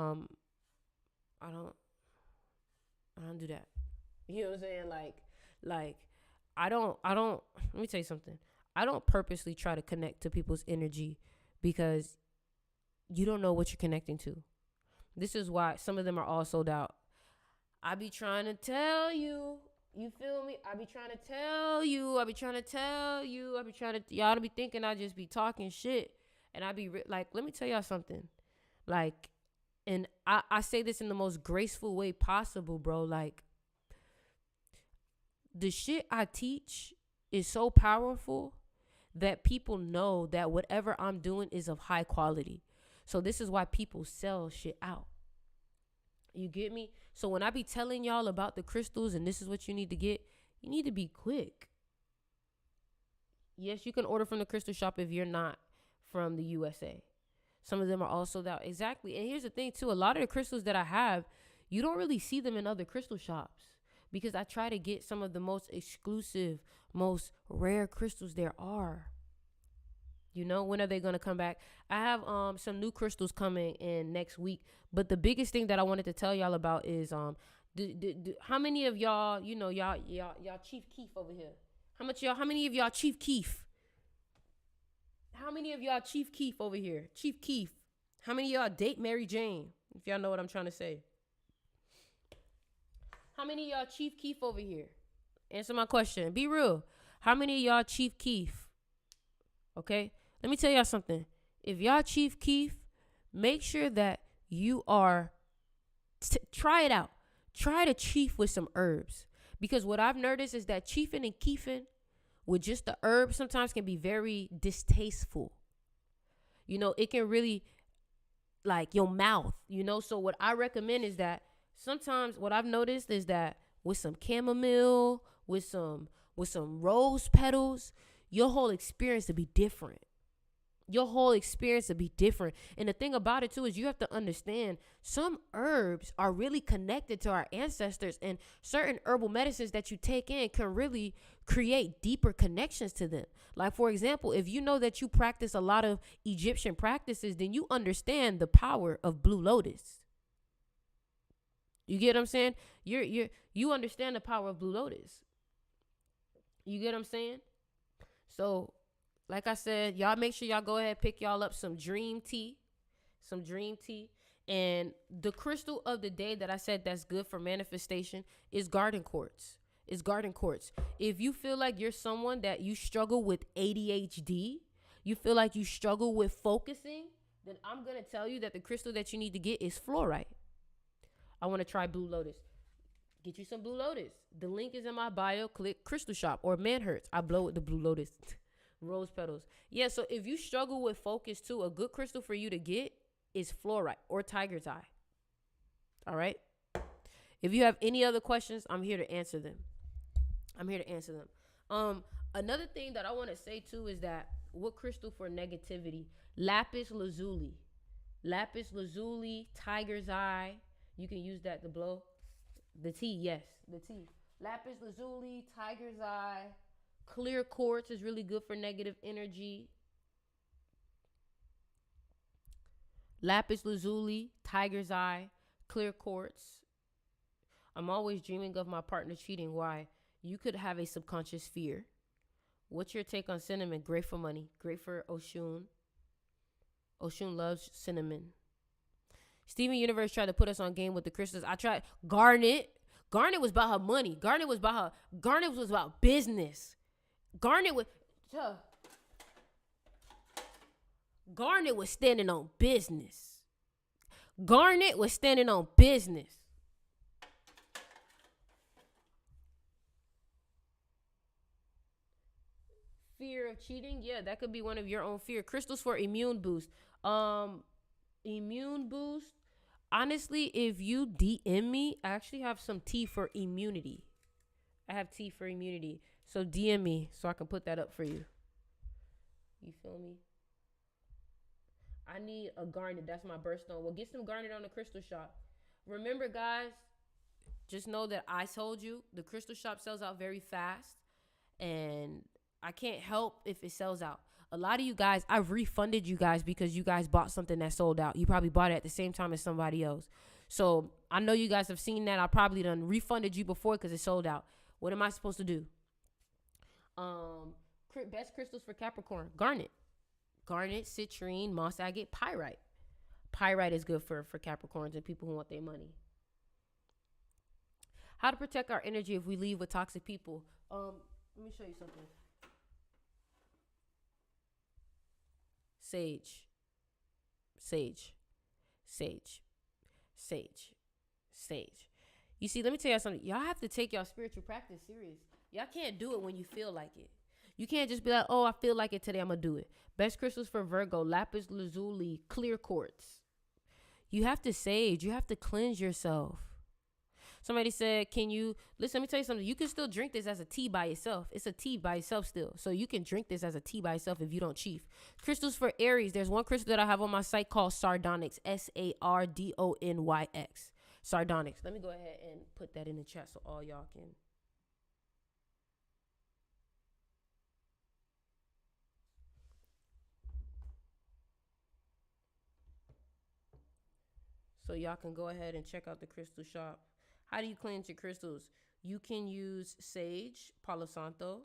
don't do that. You know what I'm saying? Like I don't let me tell you something. I don't purposely try to connect to people's energy because you don't know what you're connecting to. This is why some of them are all sold out. I be trying to tell you. You feel me? I be trying to tell you. Y'all be thinking I just be talking shit. And I be like, let me tell y'all something. Like, and I say this in the most graceful way possible, bro. Like, the shit I teach is so powerful that people know that whatever I'm doing is of high quality. So this is why people sell shit out. You get me? So when I be telling y'all about the crystals and this is what you need to get, you need to be quick. Yes, you can order from the crystal shop if you're not from the USA. Some of them are all sold out. Exactly. And here's the thing too. A lot of the crystals that I have, you don't really see them in other crystal shops because I try to get some of the most exclusive, most rare crystals there are. When are they going to come back? I have some new crystals coming in next week. But the biggest thing that I wanted to tell y'all about is how many of y'all, y'all Chief Keef over here? How many of y'all Chief Keef? How many of y'all Chief Keef over here? Chief Keef. How many of y'all date Mary Jane? If y'all know what I'm trying to say. How many of y'all Chief Keef over here? Answer my question. Be real. How many of y'all Chief Keef? Okay? Let me tell y'all something. If y'all Chief Keef, make sure that you are, try it out. try to chief with some herbs. Because what I've noticed is that chiefing and keefing with just the herbs sometimes can be very distasteful. You know, it can really like your mouth, you know. So what I recommend is that sometimes what I've noticed is that with some chamomile, with some rose petals, your whole experience will be different. Your whole experience will be different. And the thing about it too is you have to understand some herbs are really connected to our ancestors, and certain herbal medicines that you take in can really create deeper connections to them. Like, for example, if you know that you practice a lot of Egyptian practices, then you understand the power of blue lotus. You get what I'm saying? You understand the power of blue lotus. You get what I'm saying? So, like I said, y'all make sure y'all go ahead and pick y'all up some dream tea. And the crystal of the day that I said that's good for manifestation is garden quartz. If you feel like you're someone that you struggle with ADHD, you feel like you struggle with focusing, then I'm going to tell you that the crystal that you need to get is fluorite. I want to try blue lotus. Get you some blue lotus. The link is in my bio. Click crystal shop or man hurts. I blow with the blue lotus. Rose petals. Yeah, so if you struggle with focus too, a good crystal for you to get is fluorite or tiger's eye. All right? If you have any other questions, I'm here to answer them. Another thing that I want to say too is that what crystal for negativity? Lapis lazuli, tiger's eye. You can use that to blow the tea. Yes, the tea. Lapis lazuli, tiger's eye. Clear quartz is really good for negative energy. Lapis lazuli, tiger's eye, clear quartz. I'm always dreaming of my partner cheating. Why? You could have a subconscious fear. What's your take on cinnamon? Great for money. Great for Oshun. Oshun loves cinnamon. Steven Universe tried to put us on game with the crystals. I tried. Garnet was about her money. Garnet was about business. Garnet was standing on business. Fear of cheating, yeah, that could be one of your own fear. Crystals for immune boost. Immune boost. Honestly, if you DM me, I actually have some tea for immunity. So DM me so I can put that up for you. You feel me? I need a garnet. That's my birthstone. Well, get some garnet on the crystal shop. Remember, guys, just know that I told you the crystal shop sells out very fast. And I can't help if it sells out. A lot of you guys, I've refunded you guys because you guys bought something that sold out. You probably bought it at the same time as somebody else. So I know you guys have seen that. I probably done refunded you before because it sold out. What am I supposed to do? Best crystals for Capricorn. Garnet, citrine, moss agate, pyrite. Pyrite is good for Capricorns and people who want their money. How to protect our energy if we leave with toxic people. Let me show you something. Sage. You see, let me tell y'all something. Y'all have to take y'all spiritual practice serious. Y'all can't do it when you feel like it. You can't just be like, oh, I feel like it today, I'm going to do it. Best crystals for Virgo, lapis lazuli, clear quartz. You have to sage. You have to cleanse yourself. Somebody said, let me tell you something. You can still drink this as a tea by itself. It's a tea by itself still. So you can drink this as a tea by itself if you don't chief. Crystals for Aries. There's one crystal that I have on my site called Sardonyx. Sardonyx. Sardonyx. Let me go ahead and put that in the chat so all y'all can. So y'all can go ahead and check out the crystal shop. How do you cleanse your crystals? You can use sage, Palo Santo.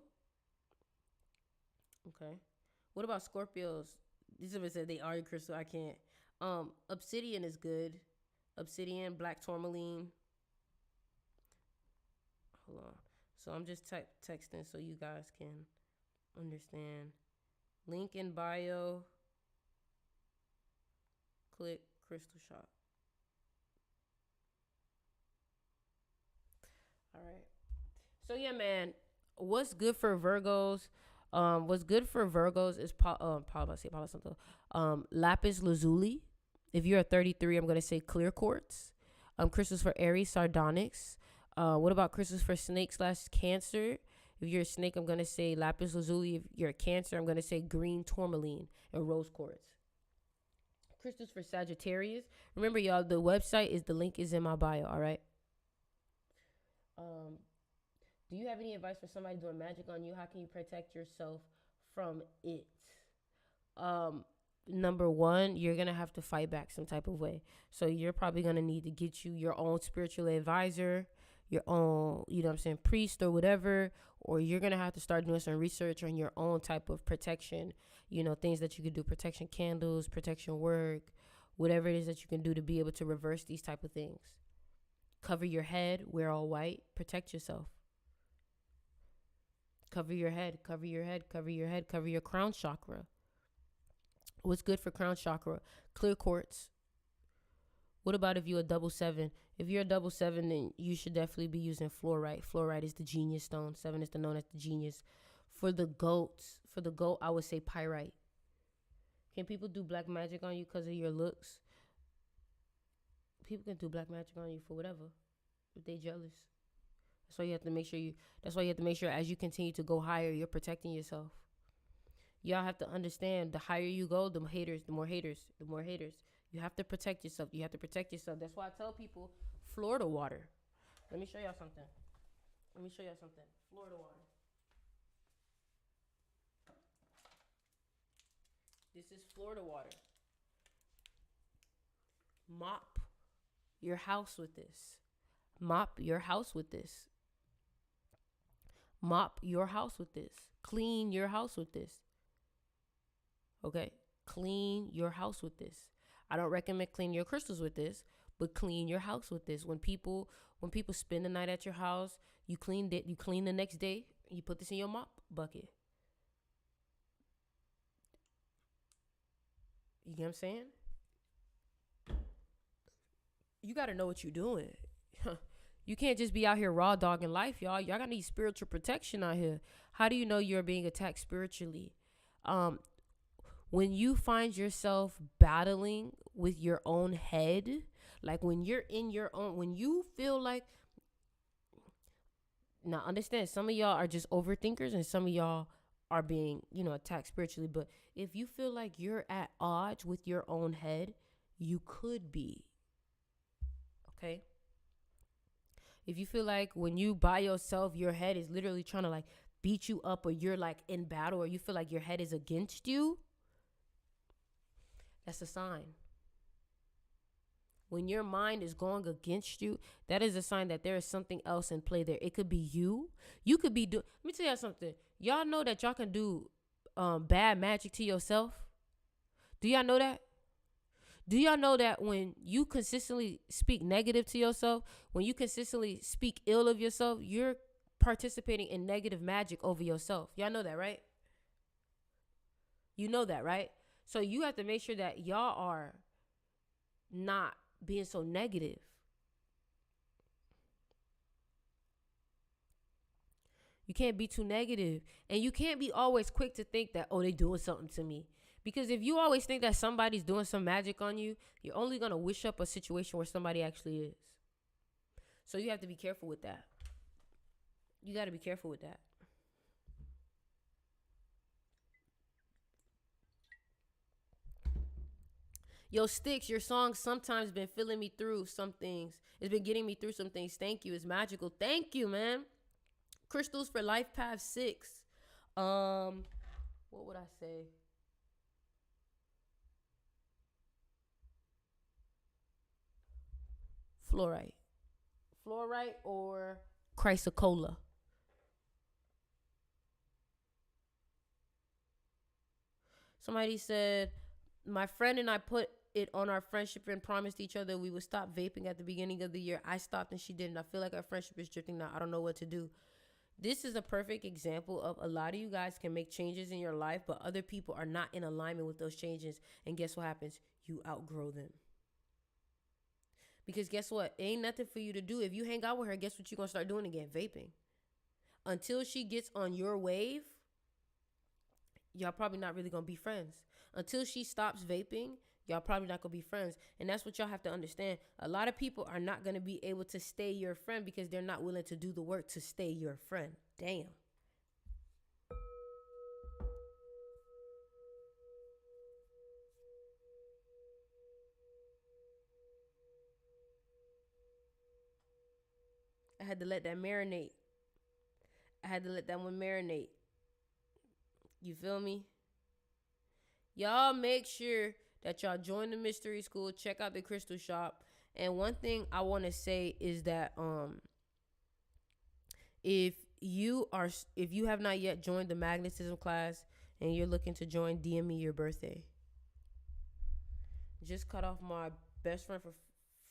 Okay. What about Scorpios? These of us said they are a crystal. I can't. Obsidian is good. Obsidian, black tourmaline. Hold on. So I'm just texting so you guys can understand. Link in bio. Click crystal shop. So yeah, man. What's good for Virgos? What's good for Virgos is Palo Santo. Lapis lazuli. If you're a 33, I'm gonna say clear quartz. Crystals for Aries, sardonyx. What about crystals for snake slash Cancer? If you're a snake, I'm gonna say lapis lazuli. If you're a Cancer, I'm gonna say green tourmaline and rose quartz. Crystals for Sagittarius. Remember, y'all, the link is in my bio. All right. Um, Do you have any advice for somebody doing magic on you? How can you protect yourself from it? Um, Number one, you're gonna have to fight back some type of way. So you're probably gonna need to get you your own spiritual advisor, your own, priest or whatever, or you're gonna have to start doing some research on your own type of protection. Things that you could do, protection candles, protection work, whatever it is that you can do to be able to reverse these type of things. Cover your head, wear all white, protect yourself. Cover your head, cover your head, cover your head, cover your crown chakra. What's good for crown chakra? Clear quartz. What about if you're a double seven? If you're a double seven, then you should definitely be using fluorite. Fluorite is the genius stone. 7 is known as the genius. For the goat, I would say pyrite. Can people do black magic on you because of your looks? People can do black magic on you for whatever, if they jealous. That's why you have to make sure as you continue to go higher, you're protecting yourself. Y'all have to understand, the higher you go, the more haters. You have to protect yourself. That's why I tell people, Florida water. Let me show y'all something. Florida water. This is Florida water. Mop your house with this. Mop your house with this. Clean your house with this. Okay? Clean your house with this. I don't recommend cleaning your crystals with this, but clean your house with this. When people spend the night at your house, you clean the next day, you put this in your mop bucket. You get what I'm saying? You got to know what you're doing. You can't just be out here raw dogging life, y'all. Y'all gotta need spiritual protection out here. How do you know you're being attacked spiritually? When you find yourself battling with your own head, like when you're in your own, when you feel like, now understand, some of y'all are just overthinkers and some of y'all are being, attacked spiritually. But if you feel like you're at odds with your own head, you could be. Okay? If you feel like when you by yourself, your head is literally trying to like beat you up, or you're like in battle, or you feel like your head is against you, that's a sign. When your mind is going against you, that is a sign that there is something else in play there. It could be you. You could be let me tell y'all something. Y'all know that y'all can do bad magic to yourself? Do y'all know that? Do y'all know that when you consistently speak negative to yourself, when you consistently speak ill of yourself, you're participating in negative magic over yourself? Y'all know that, right? You know that, right? So you have to make sure that y'all are not being so negative. You can't be too negative. And you can't be always quick to think that, oh, they doing something to me. Because if you always think that somebody's doing some magic on you, you're only going to wish up a situation where somebody actually is. So you have to be careful with that. You got to be careful with that. Yo, Sticks, your song sometimes been filling me through some things. It's been getting me through some things. Thank you. It's magical. Thank you, man. Crystals for Life Path 6. What would I say? Fluorite or chrysocolla. Somebody said, my friend and I put it on our friendship and promised each other we would stop vaping at the beginning of the year. I stopped and she didn't. I feel like our friendship is drifting now. I don't know what to do. This is a perfect example of a lot of you guys can make changes in your life, but other people are not in alignment with those changes. And guess what happens? You outgrow them. Because guess what? Ain't nothing for you to do. If you hang out with her, guess what you're going to start doing again? Vaping. Until she gets on your wave, y'all probably not really gonna be friends. Until she stops vaping, y'all probably not gonna be friends. And that's what y'all have to understand. A lot of people are not gonna be able to stay your friend because they're not willing to do the work to stay your friend. Damn. I had to let that marinate. I had to let that one marinate. You feel me? Y'all make sure that y'all join the mystery school, check out the crystal shop. And one thing I want to say is that if if you have not yet joined the magnetism class and you're looking to join, DM me your birthday. Just cut off my best friend for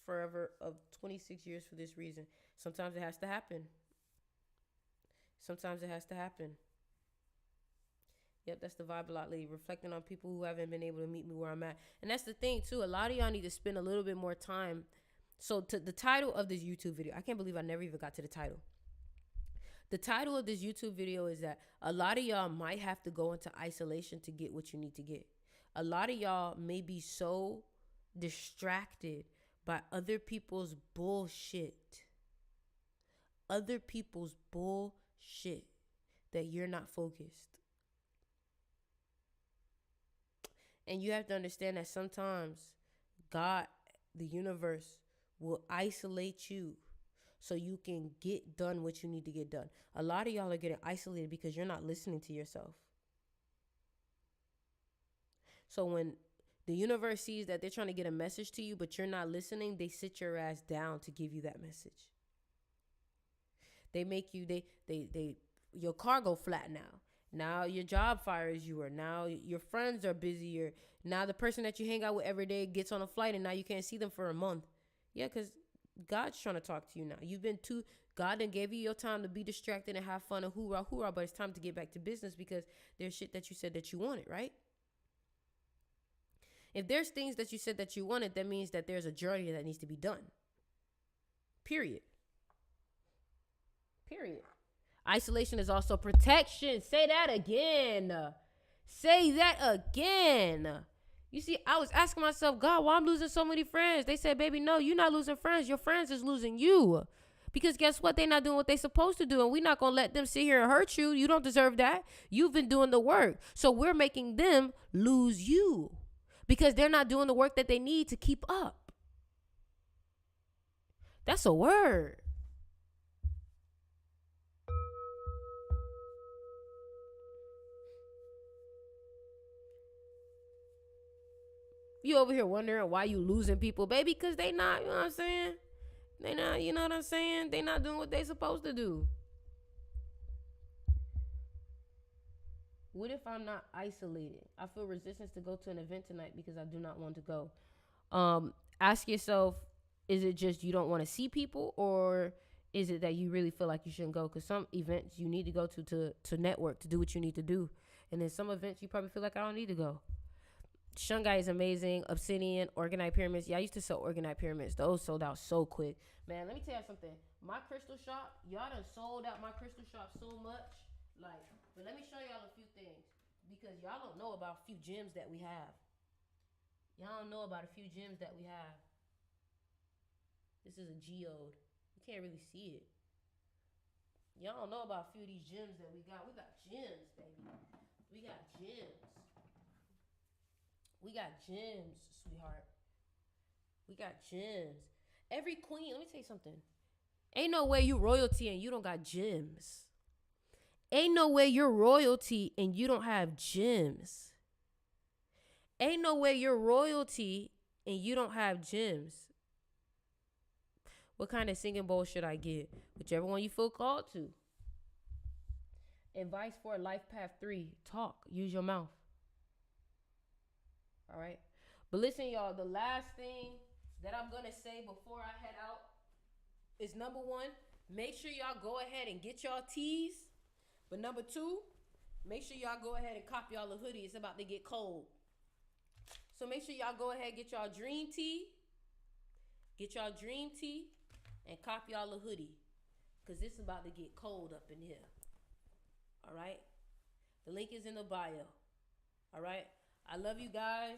forever of 26 years for this reason. Sometimes it has to happen. Sometimes it has to happen. Yep, that's the vibe a lot lately. Reflecting on people who haven't been able to meet me where I'm at. And that's the thing, too. A lot of y'all need to spend a little bit more time. So, to the title of this YouTube video, I can't believe I never even got to the title. The title of this YouTube video is that a lot of y'all might have to go into isolation to get what you need to get. A lot of y'all may be so distracted by other people's bullshit. Other people's bullshit that you're not focused. And you have to understand that sometimes God, the universe, will isolate you so you can get done what you need to get done. A lot of y'all are getting isolated because you're not listening to yourself. So when the universe sees that they're trying to get a message to you, but you're not listening, they sit your ass down to give you that message. They make you, your car go flat now. Now your job fires you, or now your friends are busier. Now the person that you hang out with every day gets on a flight and now you can't see them for a month. Yeah, because God's trying to talk to you now. God done gave you your time to be distracted and have fun and hoorah, hoorah, but it's time to get back to business because there's shit that you said that you wanted, right? If there's things that you said that you wanted, that means that there's a journey that needs to be done. Period. Isolation is also protection. Say that again. Say that again. You see, I was asking myself, God, why I'm losing so many friends? They said, baby, no, you're not losing friends. Your friends is losing you. Because guess what? They're not doing what they're supposed to do. And we're not going to let them sit here and hurt you. You don't deserve that. You've been doing the work. So we're making them lose you. Because they're not doing the work that they need to keep up. That's a word. You over here wondering why you losing people, baby, because they not, you know what I'm saying? They not, you know what I'm saying? They not doing what they supposed to do. What if I'm not isolated? I feel resistance to go to an event tonight because I do not want to go. Ask yourself, is it just you don't want to see people, or is it that you really feel like you shouldn't go? Because some events you need to go to network, to do what you need to do. And then some events you probably feel like I don't need to go. Shungai is amazing. Obsidian, Organite Pyramids. Yeah, I used to sell Organite Pyramids. Those sold out so quick. Man, let me tell you something. My crystal shop, y'all done sold out my crystal shop so much. Like, but let me show y'all a few things. Because y'all don't know about a few gems that we have. Y'all don't know about a few gems that we have. This is a geode. You can't really see it. Y'all don't know about a few of these gems that we got. We got gems, baby. We got gems. We got gems, sweetheart. We got gems. Every queen, let me tell you something. Ain't no way you royalty and you don't got gems. Ain't no way you're royalty and you don't have gems. Ain't no way you're royalty and you don't have gems. What kind of singing bowl should I get? Whichever one you feel called to. Advice for Life Path 3. Talk. Use your mouth. All right. But listen, y'all, the last thing that I'm going to say before I head out is number one, make sure y'all go ahead and get y'all teas. But number two, make sure y'all go ahead and cop y'all a hoodie. It's about to get cold. So make sure y'all go ahead and get y'all dream tea. Get y'all dream tea and cop y'all a hoodie. Because it's about to get cold up in here. All right. The link is in the bio. All right. I love you guys.